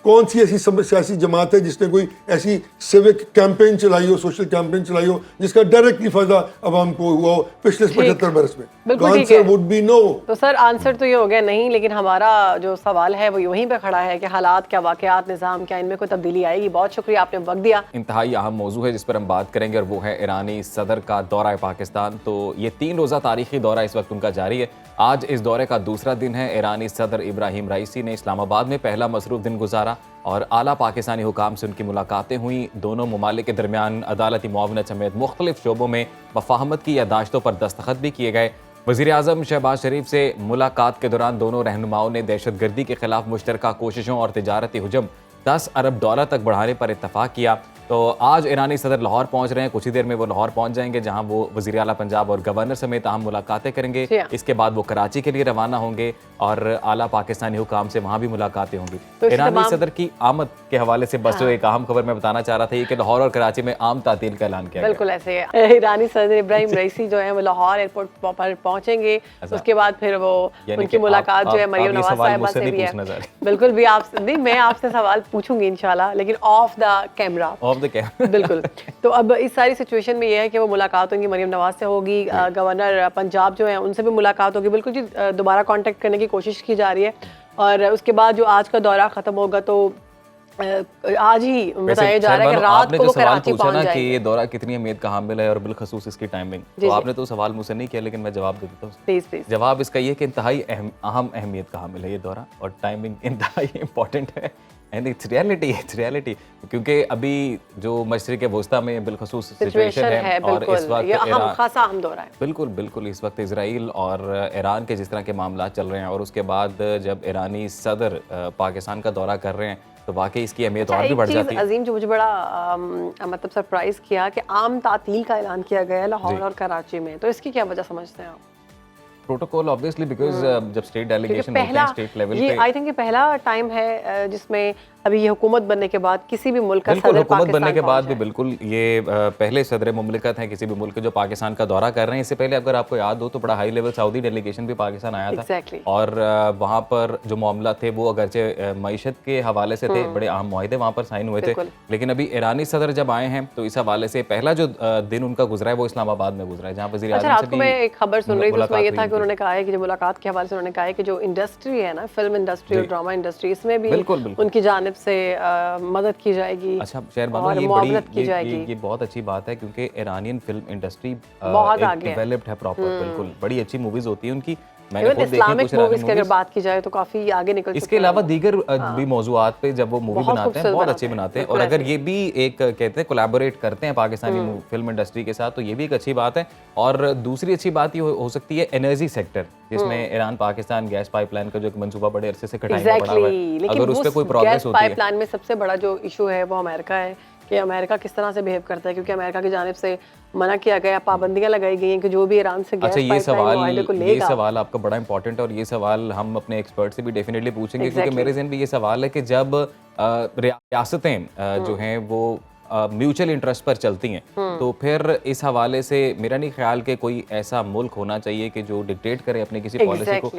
Speaker 4: कौन सी ऐसी सियासी जमात है जिसने कोई ऐसी सिविक कैंपेन चलाई हो, सोशल कैंपेन चलाई हो जिसका डायरेक्टली फायदा अवाम को हुआ हो पिछले 75 बरस में?
Speaker 1: बिल्कुल ठीक
Speaker 4: आंसर वुड बी नो।
Speaker 1: तो सर आंसर तो ये हो गया नहीं, लेकिन हमारा जो सवाल है वो वहीं पे खड़ा है कि हालात क्या, वाकयात, निज़ाम क्या, इनमें कोई तब्दीली आएगी? बहुत शुक्रिया, आपने वक्त दिया।
Speaker 2: इंतहाई अहम मौजू है जिस पर हम बात करेंगे और वो है ईरानी सदर का दौरा पाकिस्तान। तो ये 3 रोज़ा तारीखी दौरा इस वक्त उनका जारी है। आज इस दौरे का दूसरा दिन है। ईरानी सदर इब्राहिम रईसी ने इस्लामाबाद में पहला मसरूफ दिन गुजारा और आला पाकिस्तानी हुकाम से उनकी मुलाकातें हुई। दोनों ममालिक के दरमियान अदालती मुआवनत समेत मुख्तलिफ शोबों में मफाहमत की यादाश्तों पर दस्तखत भी किए गए। वज़ीर आज़म शहबाज शरीफ से मुलाकात के दौरान दोनों रहनुमाओं ने दहशतगर्दी के खिलाफ मुश्तरका कोशिशों और तिजारती हुजम $10 अरब तक बढ़ाने पर इत्तफाक किया। तो आज ईरानी सदर लाहौर पहुंच रहे हैं, कुछ ही देर में वो लाहौर पहुंच जाएंगे जहां वो वज़ीर आला पंजाब और गवर्नर समेत अहम मुलाकातें करेंगे। इसके बाद वो कराची के लिए रवाना होंगे और आला पाकिस्तानी हुकाम से वहां भी मुलाकातें होंगी।
Speaker 1: तो
Speaker 2: ईरानी सदर की आमद के हवाले से बस जो एक अहम खबर मैं बताना चाह रहा था ये कि लाहौर और कराची में आम तातील का ऐलान किया।
Speaker 1: बिल्कुल ऐसे ईरानी सदर इब्राहिम रईसी जो है वो लाहौर एयरपोर्ट पर पहुंचेंगे। उसके बाद फिर वो उनकी मुलाकात जो है मरियम नवाज साहिबा से भी है। बिल्कुल भी आपसे नहीं, मैं आपसे सवाल पूछूंगी इंशाल्लाह, लेकिन ऑफ द कैमरा। बिल्कुल। तो अब इस सारी सिचुएशन में ये है कि वो मुलाकात होगी मरियम नवाज से होगी, गवर्नर पंजाब जो है उनसे भी मुलाकात होगी। बिल्कुल जी, दोबारा कांटेक्ट करने की कोशिश की जा रही है। और उसके बाद जो आज का दौरा खत्म होगा तो आज ही बताया जा रहा है कि रात को वो कराची पहुंच जाएंगे।
Speaker 2: कि ये दौरा कितनी अहमियत का हामिल है और बिलखसूस इसकी टाइमिंग। तो आपने तो सवाल मुझसे नहीं किया लेकिन मैं जवाब दे देता हूँ।
Speaker 1: प्लीज।
Speaker 2: जवाब इसका ये कि इंतहाई अहम अहमियत का हामिल है ये दौरा और टाइमिंग इंतहाई इंपॉर्टेंट है। एंड इट्स रियलिटी क्योंकि अभी जो मशरिक़ वस्ता में बिलखसूस सिचुएशन है और इस वक्त
Speaker 1: खासा अहम दौरा है।
Speaker 2: बिल्कुल इस वक्त इजराइल और ईरान के जिस तरह के मामला चल रहे हैं और उसके बाद जब ईरानी सदर पाकिस्तान का दौरा कर रहे हैं तो वाकई इसकी अहमियत और भी बढ़ जाती है।
Speaker 1: अजीम, जो मुझे बड़ा मतलब सरप्राइज किया कि आम तातील का ऐलान किया गया है लाहौर और कराची में, तो इसकी क्या वजह समझते हैं आप?
Speaker 2: प्रोटोकॉल ऑब्वियसली बिकॉज जब स्टेट डेलीगेशन होते हैं स्टेट लेवल पे,
Speaker 1: आई थिंक ये पहला टाइम है जिसमें अभी ये हुकूमत बनने के बाद किसी भी मुल्क का सदर
Speaker 2: हुकूमत बनने के बाद भी बिल्कुल ये पहले सदर मुमलिकत हैं किसी भी मुल्क जो पाकिस्तान का दौरा कर रहे हैं। इससे पहले अगर आपको याद हो तो बड़ा हाई लेवल सऊदी डेलीगेशन भी पाकिस्तान आया था और वहाँ पर जो मामला थे वो अगरचे मईशत के हवाले से थे, बड़े अहम मुआहदे वहाँ पर साइन हुए थे। लेकिन अभी ईरानी सदर जब आए हैं तो इस हवाले से पहला जो दिन उनका गुजरा है वो इस्लामाबाद में गुजरा है जहाँ वज़ीर आज़म से भी
Speaker 1: मैं एक खबर सुन रही थी, उसमें ये था कि उन्होंने कहा है कि जो मुलाकात के हवाले से उन्होंने कहा है कि जो इंडस्ट्री है ना, फिल्म इंडस्ट्री और ड्रामा इंडस्ट्री, इसमें भी उनकी जानिब से मदद की जाएगी।
Speaker 2: अच्छा शहरबानो, ये बहुत अच्छी बात है क्योंकि ईरानियन फिल्म इंडस्ट्री
Speaker 1: बहुत आगे
Speaker 2: डेवलप्ड है प्रॉपर। बिल्कुल बड़ी अच्छी मूवीज होती है उनकी।
Speaker 1: इस्लामिक मूवीज की अगर बात की जाए तो काफी आगे निकल।
Speaker 2: इसके अलावा दीगर भी मौजूआत पे जब वो मूवी बनाते हैं बहुत अच्छी बनाते हैं और अगर ये भी एक कहते हैं कोलैबोरेट करते हैं पाकिस्तानी फिल्म इंडस्ट्री के साथ तो ये भी एक अच्छी बात है। और दूसरी अच्छी बात ये हो सकती है एनर्जी सेक्टर, जिसमें ईरान पाकिस्तान गैस पाइपलाइन का जो एक मंसूबा बड़े अरसे से खटाई में पड़ा हुआ है, अगर उस पे कोई प्रोग्रेस होती है।
Speaker 1: पाइपलाइन में सबसे बड़ा जो इशू है वो अमेरिका है कि अमेरिका किस तरह से बिहेव करता है, क्योंकि अमेरिका की जानिब से मना किया गया, पाबंदियां लगाई गई हैं कि जो भी ईरान से गैस पाइपलाइन को लेगा।
Speaker 2: ये सवाल आपका बड़ा इंपॉर्टेंट है और ये सवाल हम अपने एक्सपर्ट से भी डेफिनेटली पूछेंगे क्योंकि मेरे ज़हन में ये सवाल है कि जब रियासतें जो हैं वो म्यूचुअल इंटरेस्ट पर चलती हैं तो फिर इस हवाले से मेरा नहीं ख्याल कि कोई ऐसा मुल्क होना चाहिए कि जो डिक्टेट करे अपने किसी पॉलिसी को।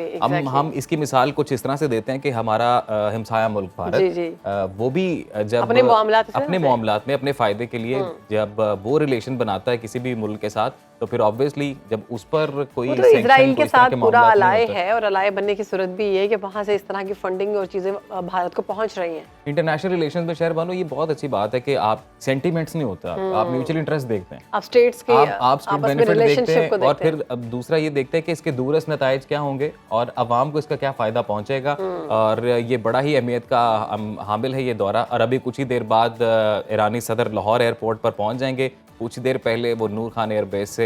Speaker 2: हम इसकी मिसाल कुछ इस तरह से देते हैं कि हमारा हमसाया मुल्क भारत वो भी जब अपने मामलात में अपने फ़ायदे के लिए जब वो रिलेशन बनाता है किसी भी मुल्क के साथ तो फिर ऑब्वियसली जब उस पर कोई
Speaker 1: तो इजराइल के साथ पूरा अलाय है और अलाय बनने की सूरत भी ये है कि वहाँ से इस तरह की फंडिंग और चीज़ें भारत को पहुँच रही हैं।
Speaker 2: इंटरनेशनल रिलेशन में शहरबानो ये बहुत अच्छी बात है कि आप सेंटीमेंट्स नहीं होता, आप म्यूचुअल इंटरेस्ट देखते हैं,
Speaker 1: आप स्टेट्स के
Speaker 2: आप स्टेट बेनिफिट देखते हैं और फिर अब दूसरा ये देखते हैं कि इसके दूरस्थ नताइज क्या होंगे और अवाम को इसका क्या फ़ायदा पहुँचेगा। और ये बड़ा ही अहमियत का हामिल है ये दौरा। और अभी कुछ ही देर बाद ईरानी सदर लाहौर एयरपोर्ट पर पहुँच जाएंगे। कुछ देर पहले वो नूर खान एयरबेस से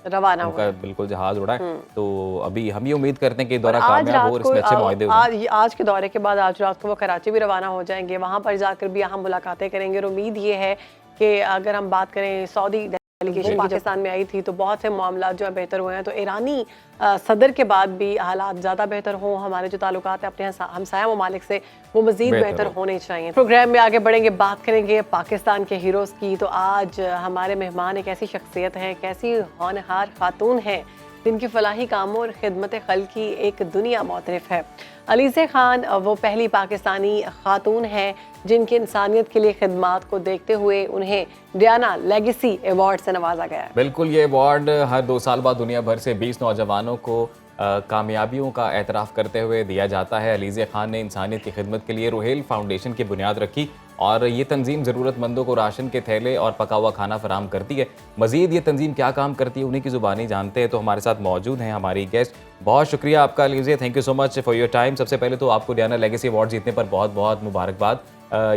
Speaker 1: रवाना
Speaker 2: हुआ, बिल्कुल जहाज उड़ा है। तो अभी हम ये उम्मीद करते हैं कि दौरा कामयाब हो और इसमें अच्छे मुआहदे हों।
Speaker 1: आज के दौरे के बाद आज रात को वो कराची भी रवाना हो जाएंगे, वहाँ पर जाकर भी अहम मुलाकातें करेंगे। और उम्मीद ये है कि अगर हम बात करें सऊदी डेलीगेशन पाकिस्तान में आई थी तो बहुत से मामला जो है बेहतर हुए हैं, तो ईरानी सदर के बाद भी हालात ज़्यादा बेहतर हों, हमारे जो ताल्लुकात हैं अपने हमसाया ममालिक से वो मज़ीद बेहतर होने चाहिए। प्रोग्राम में आगे बढ़ेंगे, बात करेंगे पाकिस्तान के हीरोज़ की। तो आज हमारे मेहमान एक ऐसी शख्सियत हैं, एक ऐसी होनहार खातून हैं जिनकी फलाही कामों और खिदमत खल की एक दुनिया मोतरफ है। अलीज़ा खान वो पहली पाकिस्तानी खातून हैं जिनकी इंसानियत के लिए खिदमात को देखते हुए उन्हें डियाना लेगेसी अवार्ड से नवाजा गया है।
Speaker 2: बिल्कुल, ये अवार्ड हर 2 साल बाद दुनिया भर से 20 नौजवानों को कामयाबियों का एतराफ़ करते हुए दिया जाता है। अलीज़ा खान ने इंसानियत की खिदमत के लिए रुहेल फाउंडेशन की बुनियाद रखी और ये तंजीम ज़रूरतमंदों को राशन के थैले और पका हुआ खाना फराहम करती है। मज़ीद ये तंजीम क्या काम करती है उन्हीं की ज़ुबानी जानते हैं, तो हमारे साथ मौजूद हैं हमारी गेस्ट। बहुत शुक्रिया आपका Aliza, thank you so much for your time. सबसे पहले तो आपको डियाना लेगेसी अवार्ड जीतने पर बहुत बहुत मुबारकबाद।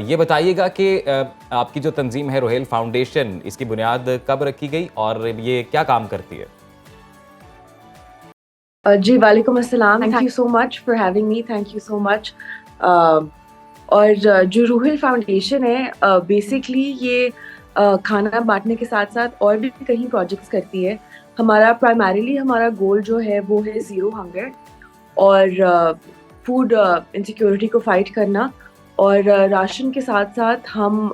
Speaker 2: ये बताइएगा कि आपकी जो तंजीम है रुहेल फाउंडेशन, इसकी बुनियाद कब रखी गई और ये क्या काम करती है?
Speaker 5: जी वालेकुम अस्सलाम, thank you so much for having me, thank you so much. और जो रूहिल फाउंडेशन है बेसिकली ये खाना बांटने के साथ साथ और भी कई प्रोजेक्ट्स करती है। हमारा प्राइमरीली हमारा गोल जो है वो है ज़ीरो हंगर और फूड इनसिक्योरिटी को फाइट करना, और राशन के साथ साथ हम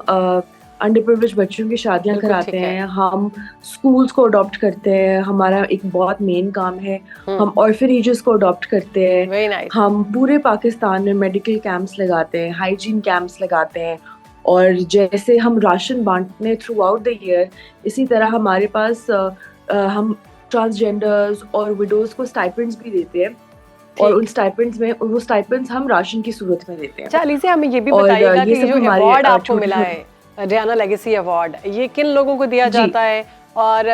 Speaker 5: अंडर प्रिविलेज बच्चों की शादियां कराते हैं, हम स्कूल्स को अडॉप्ट करते हैं, हमारा एक बहुत मेन काम है। हम ऑर्फनेजेस को अडॉप्ट करते हैं,
Speaker 1: nice.
Speaker 5: हम पूरे पाकिस्तान में मेडिकल कैंप्स लगाते हैं, हाइजीन कैंप्स लगाते हैं, और जैसे हम राशन बांटने थ्रू आउट द ईयर, इसी तरह हमारे पास हम ट्रांसजेंडर्स और विडोज को स्टाइपेंड्स भी देते हैं, और उन स्टाइपेंड्स में वो स्टाइपेंड्स हम राशन की सूरत में देते हैं।
Speaker 1: अच्छा अलीज़ा, हमें ये भी बताइएगा कि जो अवार्ड आपको मिला है डियाना लेगेसी अवार्ड, ये किन लोगों को दिया जाता है और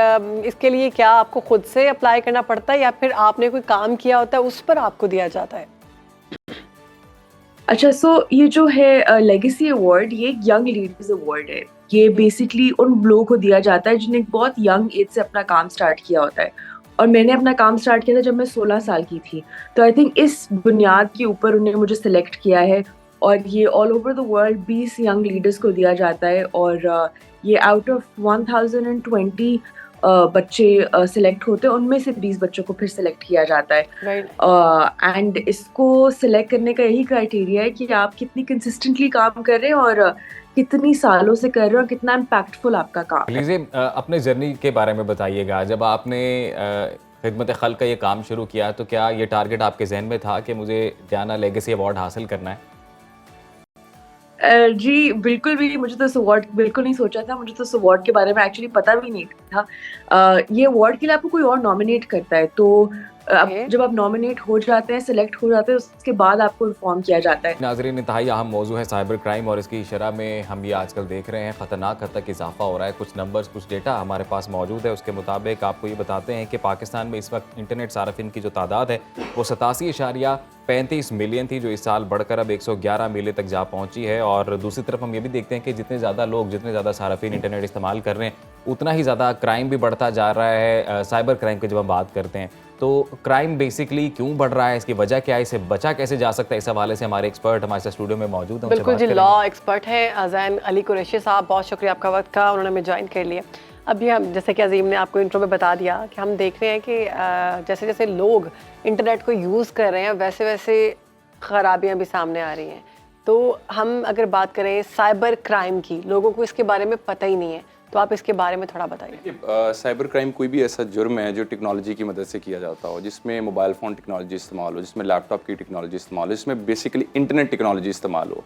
Speaker 1: इसके लिए क्या आपको खुद से अप्लाई करना पड़ता है या फिर आपने कोई काम किया होता है उस पर आपको दिया जाता है?
Speaker 5: अच्छा, सो ये जो है लेगेसी अवार्ड, ये एक यंग लीडर्स अवार्ड है। ये बेसिकली उन लोगों को दिया जाता है जिन्हें बहुत यंग एज से अपना काम स्टार्ट किया होता है, और मैंने अपना काम स्टार्ट किया था जब मैं 16 साल की थी। तो आई थिंक इस बुनियाद के ऊपर उन्होंने मुझे सिलेक्ट किया है, और ये all over the world 20 young leaders को दिया जाता है, और ये आउट ऑफ 1020 बच्चे सिलेक्ट होते हैं, उनमें से 20 बच्चों को फिर सिलेक्ट किया जाता है। एंड इसको सिलेक्ट करने का यही क्राइटेरिया है कि आप कितनी कंसिस्टेंटली काम कर रहे हैं और कितनी सालों से कर रहे हो और कितना इम्पैक्टफुल आपका काम है।
Speaker 2: अपने जर्नी के बारे में बताइएगा। जब आपने खिदमत खल्क का ये काम शुरू किया तो क्या ये टारगेट आपके जहन में था कि मुझे डियाना लेगेसी अवार्ड हासिल करना है?
Speaker 5: जी बिल्कुल भी, मुझे तो इस अवार्ड बिल्कुल नहीं सोचा था, मुझे तो इस अवार्ड के बारे में एक्चुअली पता भी नहीं था। ये अवार्ड के लिए आपको कोई और नॉमिनेट करता है, तो जब आप नॉमिनेट हो जाते हैं, सिलेक्ट हो जाते हैं, उसके बाद आपको इन्फॉर्म किया जाता है।
Speaker 2: नाज़रीन, इंतहाई अहम मौजू है साइबर क्राइम, और इसकी शरह में हम ये आजकल देख रहे हैं ख़तरनाक हद तक इजाफा हो रहा है। कुछ नंबर्स, कुछ डेटा हमारे पास मौजूद है, उसके मुताबिक आपको ये बताते हैं कि पाकिस्तान में इस वक्त इंटरनेट सार्फिन की जो तादाद है वो 87.35 मिलियन थी, जो इस साल बढ़कर अब 111 मिलियन तक जा पहुँची है। और दूसरी तरफ हम ये भी देखते हैं कि जितने ज़्यादा लोग, जितने ज़्यादा सार्फिन इंटरनेट इस्तेमाल कर रहे हैं, उतना ही ज़्यादा क्राइम भी बढ़ता जा रहा है। साइबर क्राइम की जब हम बात करते हैं तो क्राइम बेसिकली क्यों बढ़ रहा है, इसकी वजह क्या है, इसे बचा कैसे जा सकता है, इस हवाले से हमारे एक्सपर्ट हमारे साथ स्टूडियो में मौजूद हैं।
Speaker 1: बिल्कुल जी, लॉ एक्सपर्ट हैं ज़ैन अली कुरैशी साहब, बहुत शुक्रिया आपका वक्त का, उन्होंने हमें ज्वाइन कर लिया। अभी हम, जैसे कि अजीम ने आपको इंट्रो में बता दिया कि हम देख रहे हैं कि जैसे जैसे लोग इंटरनेट को यूज़ कर रहे हैं वैसे वैसे खराबियाँ भी सामने आ रही हैं। तो हम अगर बात करें साइबर क्राइम की, लोगों को इसके बारे में पता ही नहीं है, तो आप इसके बारे में थोड़ा बताइए।
Speaker 6: साइबर क्राइम कोई भी ऐसा जुर्म है जो टेक्नोलॉजी की मदद से किया जाता हो, जिसमें मोबाइल फ़ोन टेक्नोलॉजी इस्तेमाल हो, जिसमें लैपटॉप की टेक्नोलॉजी इस्तेमाल हो, जिसमें बेसिकली इंटरनेट टेक्नोलॉजी इस्तेमाल हो।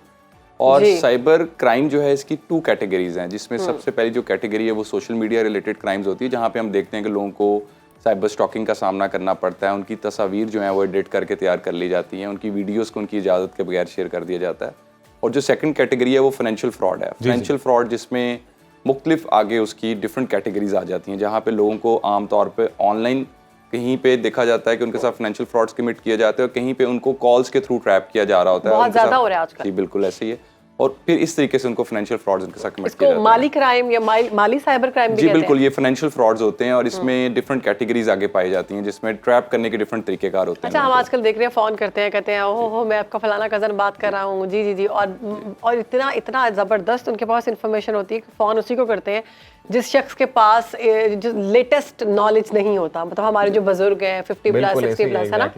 Speaker 6: और साइबर क्राइम जो है इसकी 2 कैटेगरीज हैं, जिसमें सबसे पहली जो कैटेगरी है वो सोशल मीडिया रिलेटेड क्राइम्स होती है, जहाँ पे हम देखते हैं कि लोगों को साइबर स्टॉकिंग का सामना करना पड़ता है, उनकी तस्वीर जो है वो एडिट करके तैयार कर ली जाती हैं, उनकी वीडियोज़ को उनकी इजाज़त के बगैर शेयर कर दिया जाता है। और जो सेकंड कैटेगरी है वो फाइनेंशियल फ्रॉड है। फाइनेंशियल फ्रॉड जिसमें मुख्तलिफ आगे उसकी डिफरेंट कैटेगरीज आ जाती हैं, जहाँ पे लोगों को आम तौर पे ऑनलाइन कहीं पे देखा जाता है कि उनके साथ फाइनेंशियल फ्रॉड्स कमिट किए जाते हैं, और कहीं पे उनको कॉल्स के थ्रू ट्रैप किया जा रहा होता है।
Speaker 1: बहुत ज़्यादा हो रहा है आजकल।
Speaker 6: जी बिल्कुल ऐसे ही है, और फिर इस तरीके से उनको फाइनेंशियल फ्रॉड्स उनके साथ कमिट किया
Speaker 1: जाता है। माली क्राइम या माली साइबर क्राइम भी
Speaker 6: जी बिल्कुल, ये फाइनेंशियल फ्रॉड्स होते हैं, और इसमें डिफरेंट कैटेगरीज आगे पाई जाती हैं, जिसमें ट्रैप करने के डिफरेंट तरीकेकार होते हैं।
Speaker 1: अच्छा, हम आजकल देख रहे हैं फ़ोन करते हैं, कहते हैं ओहो मैं आपका फलाना कज़न बात कर रहा हूँ, जी जी जी, और इतना इतना ज़बरदस्त उनके पास इन्फॉर्मेशन होती है कि फ़ोन उसी को करते हैं जिस शख्स के पास जो लेटेस्ट नॉलेज नहीं होता। मतलब हमारे जो बुजुर्ग हैं 50 प्लस 60 प्लस है ना,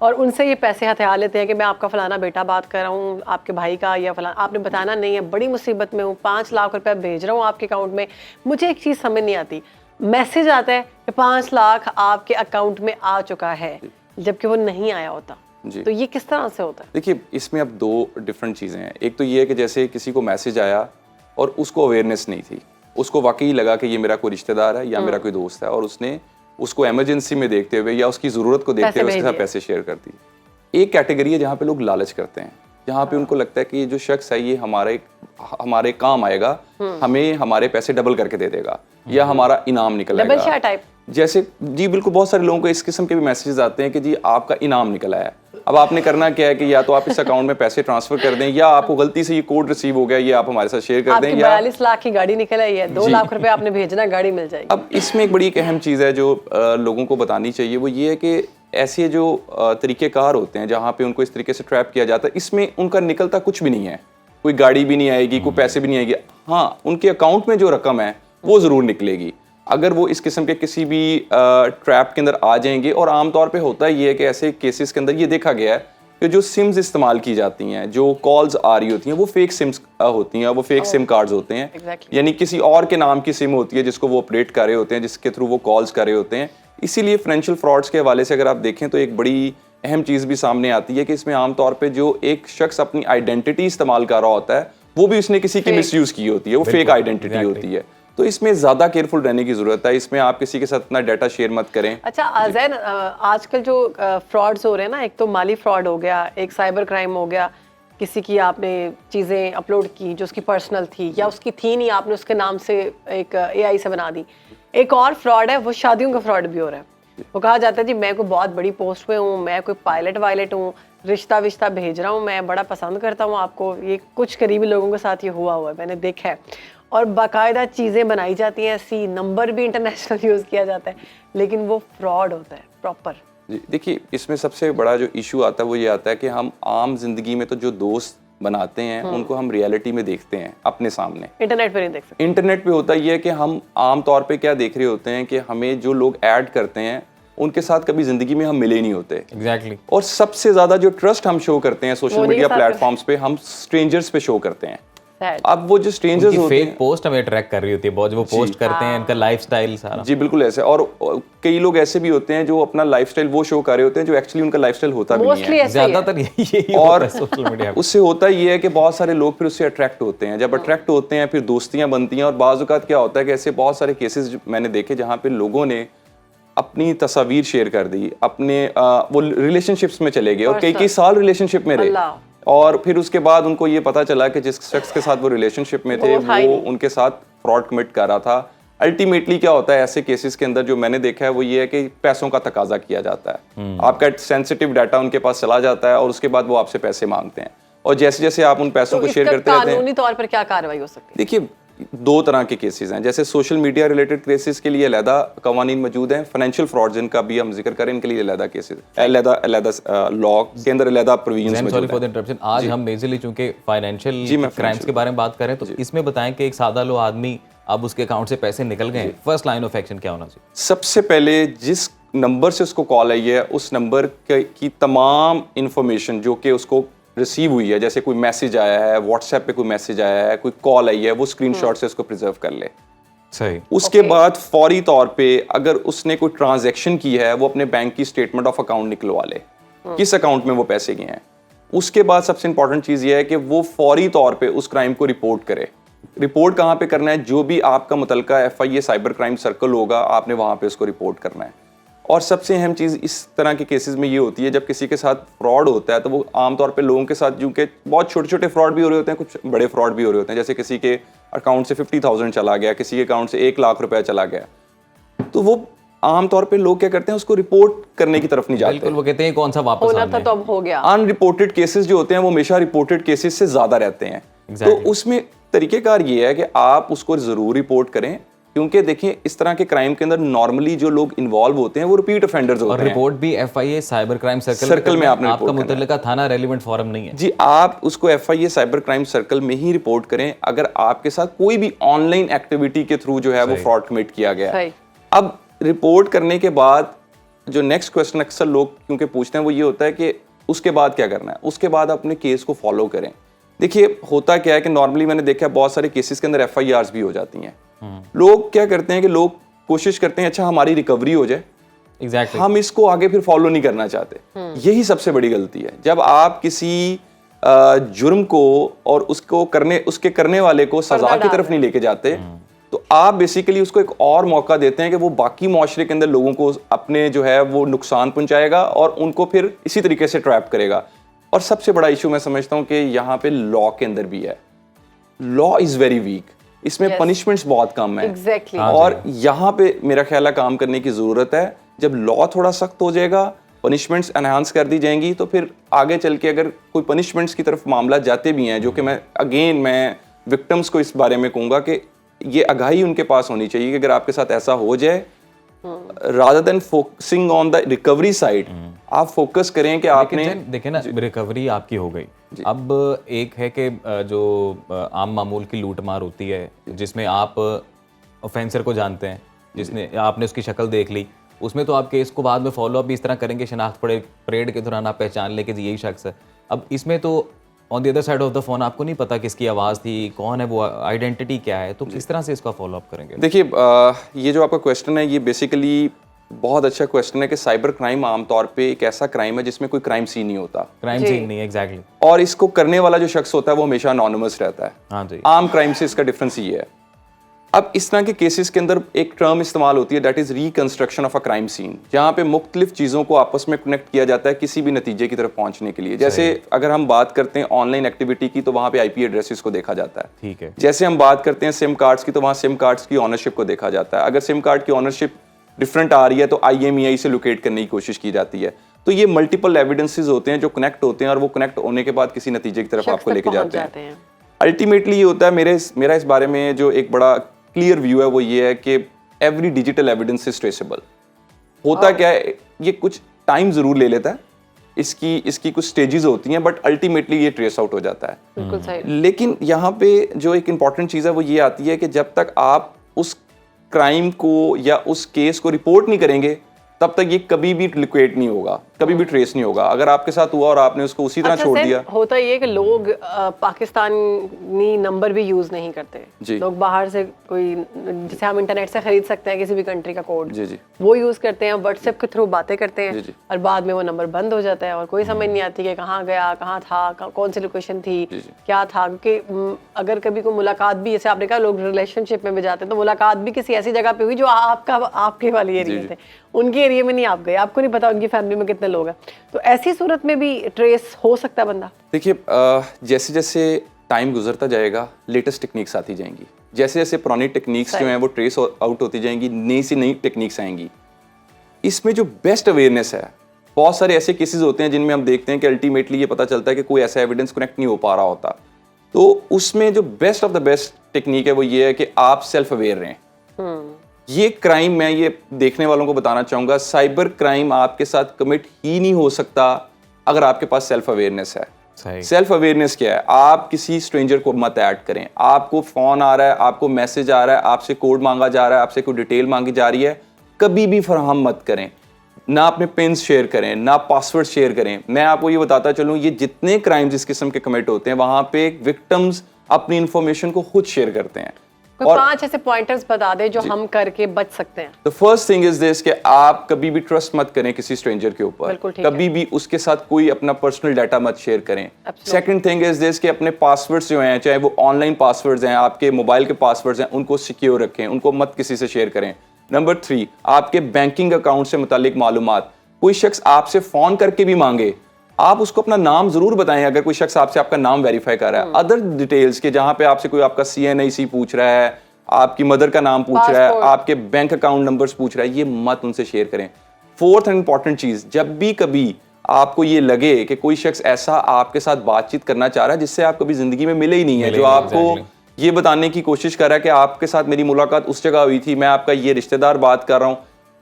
Speaker 1: और उनसे ये पैसे हथियार लेते हैं कि मैं आपका फलाना बेटा बात कर रहा हूँ, आपके भाई का, या फलाना आपने बताना नहीं है, बड़ी मुसीबत में हूँ, 5 लाख रुपया भेज रहा हूँ आपके अकाउंट में। मुझे एक चीज़ समझ नहीं आती, मैसेज आता है कि 5 लाख आपके अकाउंट में आ चुका है, जबकि वो नहीं आया होता।
Speaker 6: जी।
Speaker 1: तो ये किस तरह से होता है?
Speaker 6: देखिए, इसमें अब 2 डिफरेंट चीज़ें हैं। एक तो ये है कि जैसे किसी को मैसेज आया और उसको अवेयरनेस नहीं थी, उसको वाकई लगा कि ये मेरा कोई रिश्तेदार है या मेरा कोई दोस्त है, और उसने उसको इमरजेंसी में देखते हुए या उसकी ज़रूरत को देखते हुए उसके साथ पैसे शेयर कर दिए। एक कैटेगरी है जहाँ पे लोग लालच करते हैं, जहाँ पे उनको लगता है कि ये जो शख्स है ये हमारे काम आएगा, हमें हमारे पैसे डबल करके दे देगा या हमारा इनाम निकल
Speaker 1: डबल
Speaker 6: आएगा।
Speaker 1: Share type.
Speaker 6: जैसे जी बिल्कुल, बहुत सारे लोगों को इस किस्म के भी मैसेजेस आते हैं कि जी आपका इनाम निकला है। अब आपने करना क्या है कि या तो आप इस अकाउंट में पैसे ट्रांसफर कर दें, या आपको गलती से ये कोड रिसीव हो गया, ये आप हमारे साथ शेयर कर दें,
Speaker 1: आपकी
Speaker 6: या
Speaker 1: 42 लाख की गाड़ी निकल आई है, 2 लाख रुपए आपने भेजना, गाड़ी मिल जाएगी।
Speaker 6: अब इसमें एक बड़ी एक अहम चीज़ है जो लोगों को बतानी चाहिए, वो ये है कि ऐसे जो तरीक़ेकार होते हैं जहाँ पे उनको इस तरीके से ट्रैप किया जाता है, इसमें उनका निकलता कुछ भी नहीं है। कोई गाड़ी भी नहीं आएगी, कोई पैसे भी नहीं आएगी। हाँ, उनके अकाउंट में जो रकम है वो ज़रूर निकलेगी अगर वो इस किस्म के किसी भी ट्रैप के अंदर आ जाएंगे। और आमतौर पे होता ही है कि ऐसे केसेस के अंदर ये देखा गया है कि जो सिम्स इस्तेमाल की जाती हैं, जो कॉल्स आ रही होती हैं, वो फेक सिम्स होती हैं, वो फेक सिम कार्ड्स होते हैं।
Speaker 1: Exactly.
Speaker 6: यानी किसी और के नाम की सिम होती है जिसको वो ऑपरेट कर रहे होते हैं, जिसके थ्रू वो कॉल्स कर रहे होते हैं। इसीलिए फाइनेंशियल फ्रॉड्स के हवाले से अगर आप देखें तो एक बड़ी अहम चीज़ भी सामने आती है कि इसमें आमतौर पे जो एक शख्स अपनी आइडेंटिटी इस्तेमाल कर रहा होता है, वो भी उसने किसी की मिसयूज़ की होती है, वो फेक आइडेंटिटी होती है। तो इसमें ज़्यादा केयरफुल रहने की ज़रूरत है। इसमें आप किसी के साथ अपना डाटा शेयर मत करें।
Speaker 1: अच्छा जैन, आजकल जो फ्रॉड्स हो रहे हैं ना, एक तो माली फ्रॉड हो गया, एक साइबर क्राइम हो गया, किसी की आपने चीज़ें अपलोड की जो उसकी पर्सनल थी या उसकी थी नहीं, आपने उसके नाम से एक AI से बना दी। एक और फ्रॉड है, वो शादियों का फ्रॉड भी हो रहा है। वो कहा जाता है जी मैं कोई बहुत बड़ी पोस्ट पे हूँ, मैं कोई पायलट वायलट हूँ, रिश्ता विश्ता भेज रहा हूँ, मैं बड़ा पसंद करता हूँ आपको। ये कुछ करीबी लोगों के साथ ये हुआ है, मैंने देखा है। और बाकायदा चीज़ें बनाई जाती हैं ऐसी, नंबर भी इंटरनेशनल यूज़ किया जाता है, लेकिन वो फ्रॉड होता है प्रॉपर।
Speaker 6: जी देखिए, इसमें सबसे बड़ा जो इशू आता है वो ये आता है कि हम आम जिंदगी में तो जो दोस्त बनाते हैं उनको हम रियलिटी में देखते हैं अपने सामने,
Speaker 1: इंटरनेट पे नहीं देख सकते।
Speaker 6: इंटरनेट पे होता ये है कि हम आम तौर पे क्या देख रहे होते हैं कि हमें जो लोग ऐड करते हैं उनके साथ कभी जिंदगी में हम मिले नहीं होते।
Speaker 2: एग्जैक्टली।
Speaker 6: और सबसे ज्यादा जो ट्रस्ट हम शो करते हैं सोशल मीडिया प्लेटफॉर्म्स पे, हम स्ट्रेंजर्स पे शो करते हैं। अब वो जो स्ट्रेंजर्स होते हैं,
Speaker 2: फेक पोस्ट हमें ट्रैक कर रही होती है बहुत, जो वो पोस्ट करते हैं, इनका लाइफस्टाइल सारा।
Speaker 6: जी बिल्कुल ऐसे। और कई लोग ऐसे भी होते हैं जो अपना लाइफस्टाइल वो शो कर रहे होते हैं जो एक्चुअली उनका लाइफस्टाइल होता भी नहीं है।
Speaker 2: ज्यादातर यही
Speaker 6: और
Speaker 2: सोशल मीडिया पे।
Speaker 6: उससे होता ये है कि बहुत सारे लोग फिर उससे अट्रैक्ट होते हैं। जब अट्रैक्ट होते हैं फिर दोस्तियां बनती हैं। और बाज़ औक़ात क्या होता है कि ऐसे बहुत सारे केसेस मैंने देखे जहाँ पे लोगों ने अपनी तस्वीर शेयर कर दी, अपने वो रिलेशनशिप्स में चले गए और कई साल रिलेशनशिप में रहे, और फिर उसके बाद उनको ये पता चला कि जिस शख्स के साथ वो रिलेशनशिप में थे वो उनके साथ फ्रॉड कमिट कर रहा था। अल्टीमेटली क्या होता है ऐसे केसेस के अंदर, जो मैंने देखा है वो ये है कि पैसों का तकाजा किया जाता है। आपका सेंसिटिव डाटा उनके पास चला जाता है और उसके बाद वो आपसे पैसे मांगते हैं। और जैसे जैसे आप उन पैसों को शेयर करते रहते हैं।
Speaker 1: कानूनी तौर पर क्या कार्रवाई हो सकती है?
Speaker 6: देखिए, 2 तरह के केसेस हैं। जैसे सोशल मीडिया रिलेटेड केसेस के लिए अलहदा कवानीन मौजूद हैं। फाइनेंशियल फ्रॉड जिनका भी हम जिक्र करें, इनके लिए अलहदा केसेस, अलहदा लॉ के अंदर अलहदा प्रोविजंस मौजूद हैं।
Speaker 2: Sorry for the interruption. आज हम मेजरली चूंकि फाइनेंशियल क्राइम्स के बारे में बात करें, तो इसमें बताएं कि एक सादा लो आदमी, अब उसके अकाउंट से पैसे निकल गए, फर्स्ट लाइन ऑफ एक्शन क्या होना चाहिए?
Speaker 6: सबसे पहले जिस नंबर से उसको कॉल आई है, उस नंबर की तमाम इंफॉर्मेशन जो कि उसको रिसीव हुई है, जैसे कोई मैसेज आया है, व्हाट्सएप पे कोई मैसेज आया है, कोई कॉल आई है, वो स्क्रीनशॉट से उसको प्रिजर्व कर ले।
Speaker 2: सही।
Speaker 6: उसके बाद फौरी तौर पे अगर उसने कोई ट्रांजैक्शन की है, वो अपने बैंक की स्टेटमेंट ऑफ अकाउंट निकलवा ले, किस अकाउंट में वो पैसे गए हैं। उसके बाद सबसे इंपॉर्टेंट चीज़ ये है कि वो फौरी तौर पे उस क्राइम को रिपोर्ट करे। रिपोर्ट कहाँ पे करना है? जो भी आपका मुतलका FIA साइबर क्राइम सर्कल होगा, आपने वहाँ पे उसको रिपोर्ट करना है। और सबसे अहम चीज़ इस तरह के केसेस में ये होती है, जब किसी के साथ फ्रॉड होता है तो वो आमतौर पे लोगों के साथ, जो कि बहुत छोटे छोटे फ्रॉड भी हो रहे होते हैं, कुछ बड़े फ्रॉड भी हो रहे होते हैं। जैसे किसी के अकाउंट से 50,000 चला गया, किसी के अकाउंट से 1 लाख रुपया चला गया, तो वो आमतौर पे लोग क्या करते हैं, उसको रिपोर्ट करने की तरफ नहीं जाते।
Speaker 2: बिल्कुल, वो कहते हैं कौन सा वापस
Speaker 1: होना था तो अब हो गया।
Speaker 6: अनरिपोर्टेड केसेस जो होते हैं वो हमेशा रिपोर्टेड केसेस से ज़्यादा रहते हैं। तो उसमें तरीक़ेकार ये है कि आप उसको ज़रूर रिपोर्ट करें, क्योंकि देखिए इस तरह के क्राइम के अंदर नॉर्मली जो लोग इन्वॉल्व होते हैं वो रिपीट ऑफेंडर्स होते हैं।
Speaker 2: और रिपोर्ट भी FIA साइबर क्राइम
Speaker 6: सर्कल में आपने
Speaker 2: आपका मुतल्लिका थाना रेलेवेंट फॉरम नहीं है।
Speaker 6: जी, आप उसको FIA साइबर क्राइम सर्कल में ही रिपोर्ट करें अगर आपके साथ कोई भी ऑनलाइन एक्टिविटी के थ्रू जो है वो फ्रॉड कमिट किया गया है। अब रिपोर्ट करने के बाद जो नेक्स्ट क्वेश्चन अक्सर लोग क्योंकि पूछते हैं वो ये होता है कि उसके बाद क्या करना है। उसके बाद अपने केस को फॉलो करें। देखिए होता क्या है कि नॉर्मली मैंने देखा बहुत सारे केसेस के अंदर FIRs भी हो जाती हैं। लोग क्या करते हैं कि लोग कोशिश करते हैं अच्छा हमारी रिकवरी हो जाए,
Speaker 2: एग्जैक्टली
Speaker 6: हम इसको आगे फिर फॉलो नहीं करना चाहते। यही सबसे बड़ी गलती है। जब आप किसी जुर्म को और उसके करने वाले को सजा की तरफ नहीं लेके जाते, तो आप बेसिकली उसको एक और मौका देते हैं कि वो बाकी माशरे के अंदर लोगों को अपने जो है वो नुकसान पहुंचाएगा और उनको फिर इसी तरीके से ट्रैप करेगा। और सबसे बड़ा इशू मैं समझता हूं कि यहाँ पे लॉ के अंदर भी है, लॉ इज वेरी वीक, इसमें पनिशमेंट्स बहुत कम है।
Speaker 1: Exactly.
Speaker 6: और यहाँ पे मेरा ख्याल है काम करने की जरूरत है। जब लॉ थोड़ा सख्त हो जाएगा, पनिशमेंट्स एनहांस कर दी जाएंगी, तो फिर आगे चल के अगर कोई पनिशमेंट्स की तरफ मामला जाते भी हैं, जो कि मैं विक्टिम्स को इस बारे में कहूँगा कि ये आगाही उनके पास होनी चाहिए कि अगर आपके साथ ऐसा हो जाए, rather than focusing on the recovery side, आप फोकस करें कि आपने
Speaker 2: देखिए ना रिकवरी आपकी हो गई। अब एक है कि जो आम मामूल की लूट मार होती है जिसमें आप ऑफेंसर को जानते हैं, जिसने आपने उसकी शक्ल देख ली, उसमें तो आप केस को बाद में फॉलो अप भी इस तरह करेंगे, शनाख्त परेड के दौरान आप पहचान लेके जी यही शख्स है। अब इसमें तो on the other side of the phone आपको नहीं पता किसकी आवाज़ थी, कौन है वो, आइडेंटिटी क्या है, तो किस तरह से इसका फॉलो अप करेंगे?
Speaker 6: देखिए ये जो आपका क्वेश्चन है ये बेसिकली बहुत अच्छा क्वेश्चन है कि साइबर क्राइम आमतौर पे एक ऐसा क्राइम है जिसमें कोई क्राइम सीन नहीं होता,
Speaker 2: क्राइम सीन नहीं, एग्जैक्टली।
Speaker 6: और इसको करने वाला जो शख्स होता है वो हमेशा अनोनिमस रहता है।
Speaker 2: हाँ जी।
Speaker 6: आम क्राइम से इसका डिफरेंस ये है। अब इस तरह के केसेस के अंदर एक टर्म इस्तेमाल होती है, that is reconstruction of a crime scene, जहाँ पे मुख्तलिफ चीज़ों को आपस में कनेक्ट किया जाता है किसी भी नतीजे की तरफ पहुंचने के लिए। जैसे अगर हम बात करते हैं ऑनलाइन एक्टिविटी की, तो वहाँ पे IP एड्रेसेस को देखा जाता है।
Speaker 2: ठीक है।
Speaker 6: जैसे हम बात करते हैं सिम कार्ड्स की, तो वहाँ सिम कार्ड्स की ऑनरशिप को देखा जाता है। अगर सिम कार्ड की ऑनरशिप डिफरेंट आ रही है तो IMEI से लोकेट करने की कोशिश की जाती है। तो ये मल्टीपल एविडेंसेस होते हैं जो कनेक्ट होते हैं, और वो कनेक्ट होने के बाद किसी नतीजे की तरफ आपको लेके जाते हैं। अल्टीमेटली ये होता है, मेरा इस बारे में जो एक बड़ा क्लियर व्यू है वो ये है कि every digital evidence is traceable. होता क्या है, ये कुछ टाइम जरूर ले लेता है, इसकी कुछ स्टेजेस होती हैं, बट अल्टीमेटली ये ट्रेस आउट हो जाता है।
Speaker 1: बिल्कुल सही।
Speaker 6: लेकिन यहाँ पे जो एक इंपॉर्टेंट चीज़ है वो ये आती है कि जब तक आप उस क्राइम को या उस केस को रिपोर्ट नहीं करेंगे, तब तक ये कभी भी लिक्विडेट नहीं होगा, कभी भी ट्रेस नहीं होगा। अगर आपके साथ हुआ और आपने उसको उसी तरह छोड़ दिया।
Speaker 1: होता ये कि लोग पाकिस्तानी नंबर भी यूज नहीं करते। लोग बाहर से कोई, जैसे हम इंटरनेट से खरीद सकते हैं किसी भी कंट्री का कोड, वो यूज करते हैं, व्हाट्सएप के थ्रू बातें करते हैं, और बाद में वो नंबर बंद हो जाता है और कोई समझ नहीं आती कि कहाँ गया, कहाँ था, कौन सी लोकेशन थी, क्या था। क्योंकि अगर कभी कोई मुलाकात भी, जैसे आपने कहा लोग रिलेशनशिप में भी जाते हैं, तो मुलाकात भी किसी ऐसी जगह पे हुई जो आपके वाली एरिया थे, उनके एरिया में नहीं आप गए, आपको नहीं पता उनकी फैमिली में कितने लोग हैं, तो ऐसी सूरत में भी ट्रेस हो सकता है बंदा।
Speaker 6: देखिए जैसे जैसे टाइम गुजरता जाएगा लेटेस्ट टेक्निक्स आती जाएंगी, जैसे जैसे पुरानी टेक्निक्स जो हैं वो ट्रेस आउट होती जाएंगी, नई से नई टेक्निक्स आएंगी। इसमें जो बेस्ट अवेयरनेस है, बहुत सारे ऐसे केसेस होते हैं जिनमें हम देखते हैं कि अल्टीमेटली ये पता चलता है कि कोई ऐसा एविडेंस कनेक्ट नहीं हो पा रहा होता, तो उसमें जो best of the best technique है वो ये है कि आप सेल्फ अवेयर रहें। ये क्राइम, मैं ये देखने वालों को बताना चाहूंगा, साइबर क्राइम आपके साथ कमिट ही नहीं हो सकता अगर आपके पास सेल्फ अवेयरनेस है। सेल्फ अवेयरनेस क्या है? आप किसी स्ट्रेंजर को मत ऐड करें। आपको फोन आ रहा है, आपको मैसेज आ रहा है, आपसे कोड मांगा जा रहा है, आपसे कोई डिटेल मांगी जा रही है, कभी भी फराहम मत करें। ना अपने पिन शेयर करें, ना पासवर्ड शेयर करें। मैं आपको ये बताता चलूं, ये जितने क्राइम्स इस किस्म के कमिट होते हैं, वहां पे विक्टिम्स अपनी इंफॉर्मेशन को खुद शेयर करते हैं।
Speaker 1: और 5 ऐसे पॉइंटर्स बता दे जो हम करके बच सकते हैं।
Speaker 6: The first thing is this कि आप कभी भी ट्रस्ट मत करें किसी स्ट्रेंजर के ऊपर, कभी भी उसके साथ कोई अपना पर्सनल डाटा मत शेयर करें। सेकंड थिंग इज दिस कि अपने पासवर्ड्स जो हैं, चाहे वो ऑनलाइन पासवर्ड्स हैं, आपके मोबाइल के पासवर्ड्स हैं, उनको सिक्योर रखें, उनको मत किसी से शेयर करें। नंबर 3, आपके बैंकिंग अकाउंट से मुतालिक मालूमात कोई शख्स आपसे फोन करके भी मांगे, आप उसको अपना नाम जरूर बताएं। अगर कोई शख्स आपसे आपका नाम वेरीफाई कर रहा है, अदर डिटेल्स के जहां पे आपसे कोई आपका CNIC पूछ रहा है, आपकी मदर का नाम पूछ रहा है, आपके बैंक अकाउंट नंबर्स पूछ रहा है, ये मत उनसे शेयर करें। फोर्थ एंड इंपॉर्टेंट चीज, जब भी कभी आपको ये लगे कि कोई शख्स ऐसा आपके साथ बातचीत करना चाह रहा है जिससे आप कभी जिंदगी में मिले ही नहीं है, जो आपको ये बताने की कोशिश कर रहा है कि आपके साथ मेरी मुलाकात उस जगह हुई थी, मैं आपका ये रिश्तेदार बात कर रहा हूं,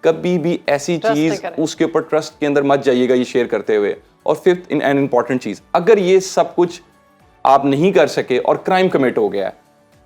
Speaker 6: कभी भी ऐसी चीज उसके ऊपर ट्रस्ट के अंदर मत जाइएगा ये शेयर करते हुए। और फिफ्थ एंड इंपॉर्टेंट चीज, अगर ये सब कुछ आप नहीं कर सके और क्राइम कमिट हो गया है,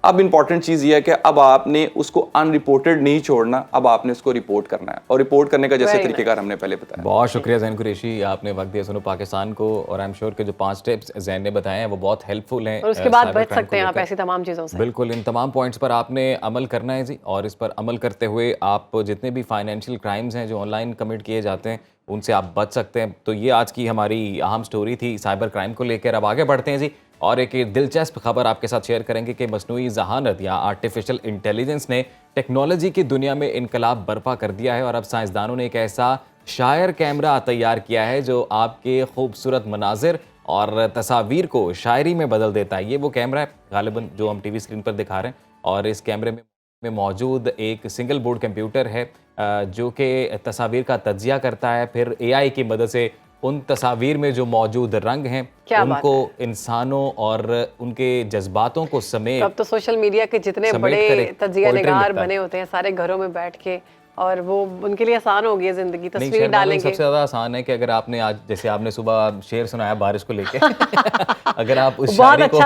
Speaker 6: अब इंपॉर्टेंट चीज़ ये है कि अब आपने उसको अनरिपोर्टेड नहीं छोड़ना, अब आपने उसको रिपोर्ट करना है, और रिपोर्ट करने का जैसे तरीकेकार हमने पहले बताया।
Speaker 2: बहुत शुक्रिया ज़ैन कुरैशी, आपने वक्त दिया सुनो पाकिस्तान को, और आई एम श्योर के जो 5 टिप्स ज़ैन ने बताए हैं वो बहुत हेल्पफुल हैं,
Speaker 1: और उसके बाद बच सकते हैं आप ऐसी तमाम चीज़ों से।
Speaker 2: बिल्कुल, इन तमाम पॉइंट्स पर आपने अमल करना है जी, और इस पर अमल करते हुए आप जितने भी फाइनेंशियल क्राइम्स हैं जो ऑनलाइन कमिट किए जाते हैं उनसे आप बच सकते हैं। तो ये आज की हमारी अहम स्टोरी थी साइबर क्राइम को लेकर। अब आगे बढ़ते हैं जी, और एक दिलचस्प खबर आपके साथ शेयर करेंगे कि मस्नूई ज़हानत या आर्टिफिशियल इंटेलिजेंस ने टेक्नोलॉजी की दुनिया में इनकलाब बर्पा कर दिया है, और अब साइंसदानों ने एक ऐसा शायर कैमरा तैयार किया है जो आपके खूबसूरत मनाजिर और तस्वीर को शायरी में बदल देता है। ये वो कैमरा है गालिबन जो हम टीवी स्क्रीन पर दिखा रहे हैं, और इस कैमरे में मौजूद एक सिंगल बोर्ड कंप्यूटर है जो कि तस्वीर का तज्जिया करता है, फिर AI की मदद से उन तस्वीर में जो मौजूद रंग हैं उनको इंसानों और उनके जज्बातों को समेत,
Speaker 1: अब तो सोशल मीडिया के जितने बड़े तज्जिया निगार बने होते हैं सारे घरों में बैठ के, और वो उनके लिए आसान हो गई है जिंदगी। तस्वीर डालेंगे,
Speaker 2: सबसे ज्यादा आसान है कि अगर आपने आज, जैसे आपने सुबह शेर सुनाया बारिश को लेके अगर आप उस शायरी को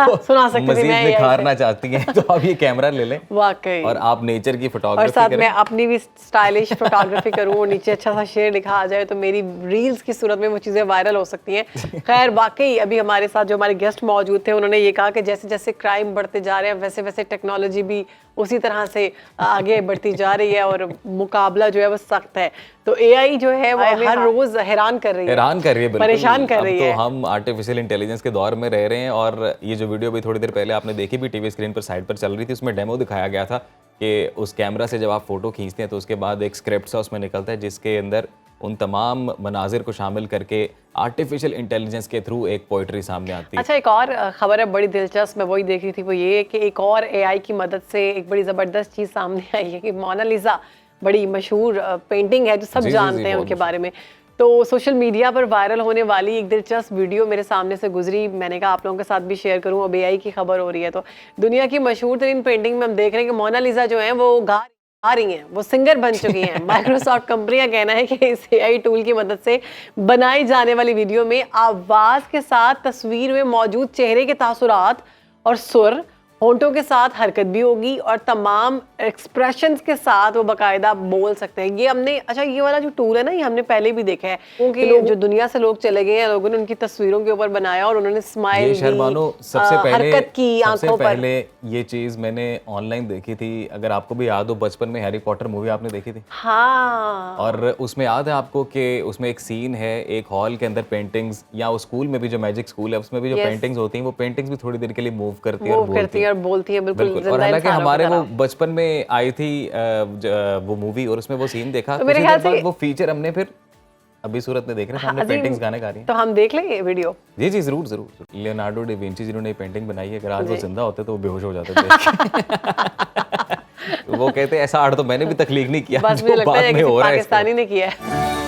Speaker 2: मजीद निखारना चाहती हैं तो आप ये कैमरा ले लें
Speaker 1: वाकई, और
Speaker 2: आप नेचर की फोटोग्राफी
Speaker 1: और साथ में अपनी भी स्टाइलिश फोटोग्राफी करूं और नीचे अच्छा सा शेर लिखा आ जाए तो मेरी रील्स की सूरत में वो चीजें वायरल हो सकती हैं। खैर, वाकई अभी हमारे साथ जो हमारे गेस्ट मौजूद थे उन्होंने ये कहा कि जैसे जैसे क्राइम बढ़ते जा रहे हैं वैसे वैसे टेक्नोलॉजी भी उसी तरह से आगे बढ़ती जा रही है, और मुकाबला जो है वो सख्त है। तो AI जो है वो हर रोज हैरान कर रही है, परेशान कर रही है।
Speaker 2: तो हम आर्टिफिशियल इंटेलिजेंस के दौर में रह रहे हैं, और ये जो वीडियो भी थोड़ी देर पहले आपने देखी भी टीवी स्क्रीन पर साइड पर चल रही थी, उसमें डेमो दिखाया गया था कि उस कैमरा से जब आप फोटो खींचते हैं तो उसके बाद एक स्क्रिप्ट सा उसमें निकलता है जिसके अंदर उन तमाम मनाजिर को शामिल करके आर्टिफिशियल इंटेलिजेंस के थ्रू एक पोइट्री सामने आती है।
Speaker 1: अच्छा, एक और खबर है बड़ी दिलचस्प, मैं वही देख रही थी, वो ये कि एक और AI की मदद से एक बड़ी ज़बरदस्त चीज़ सामने आई है कि मोनालिसा बड़ी मशहूर पेंटिंग है जो सब जानते हैं उनके बारे में। तो सोशल मीडिया पर वायरल होने वाली एक दिलचस्प वीडियो मेरे सामने से गुजरी, मैंने कहा आप लोगों के साथ भी शेयर करूं। अब AI की खबर हो रही है तो दुनिया की मशहूर तरीन पेंटिंग में हम देख रहे हैं कि मोनालिसा जो है वो गा रही हैं, वो सिंगर बन चुकी हैं। माइक्रोसॉफ्ट कंपनी का कहना है कि इस AI टूल की मदद से बनाई जाने वाली वीडियो में आवाज़ के साथ तस्वीर में मौजूद चेहरे के तासुरात और सुर, होंठों के साथ हरकत भी होगी, और तमाम एक्सप्रेशंस के साथ वो बाकायदा बोल सकते हैं। ये हमने, अच्छा ये वाला जो टूल है ना, ये हमने पहले भी देखा है, क्योंकि जो दुनिया से लोग चले गए हैं लोगों ने उनकी तस्वीरों के ऊपर बनाया और उन्होंने स्माइल दी, हरकत की आंखों पर।
Speaker 2: पहले ये चीज मैंने ऑनलाइन देखी थी, अगर आपको भी याद हो, बचपन में हैरी पॉटर मूवी आपने देखी थी?
Speaker 1: हाँ,
Speaker 2: और उसमें याद है आपको कि उसमें एक सीन है एक हॉल के अंदर पेंटिंग्स, या उस स्कूल में भी जो मैजिक स्कूल है उसमें भी जो पेंटिंग्स होती हैं वो पेंटिंग्स भी थोड़ी देर के लिए मूव करती है और
Speaker 1: बोलती है, बिल्कुल।
Speaker 2: और हालांकि हमारे वो बचपन में आई थी वो मूवी, और उसमें वो सीन देखा तो मेरे ख्याल से वो फीचर हमने फिर अभी सूरत में देख रहे हैं, सामने पेंटिंग्स गाने गा रही हैं,
Speaker 1: तो हम देख लेंगे वीडियो।
Speaker 2: जी जी जरूर जरूर। लियोनार्डो डा विंची जिन्होंने पेंटिंग बनाई है, अगर आज वो जिंदा होते तो वो बेहोश हो जाते थे। वो कहते हैं ऐसा आर्ट तो मैंने भी तख्लीक नहीं किया,
Speaker 1: बस मुझे लगता है कि पाकिस्तानी ने किया है।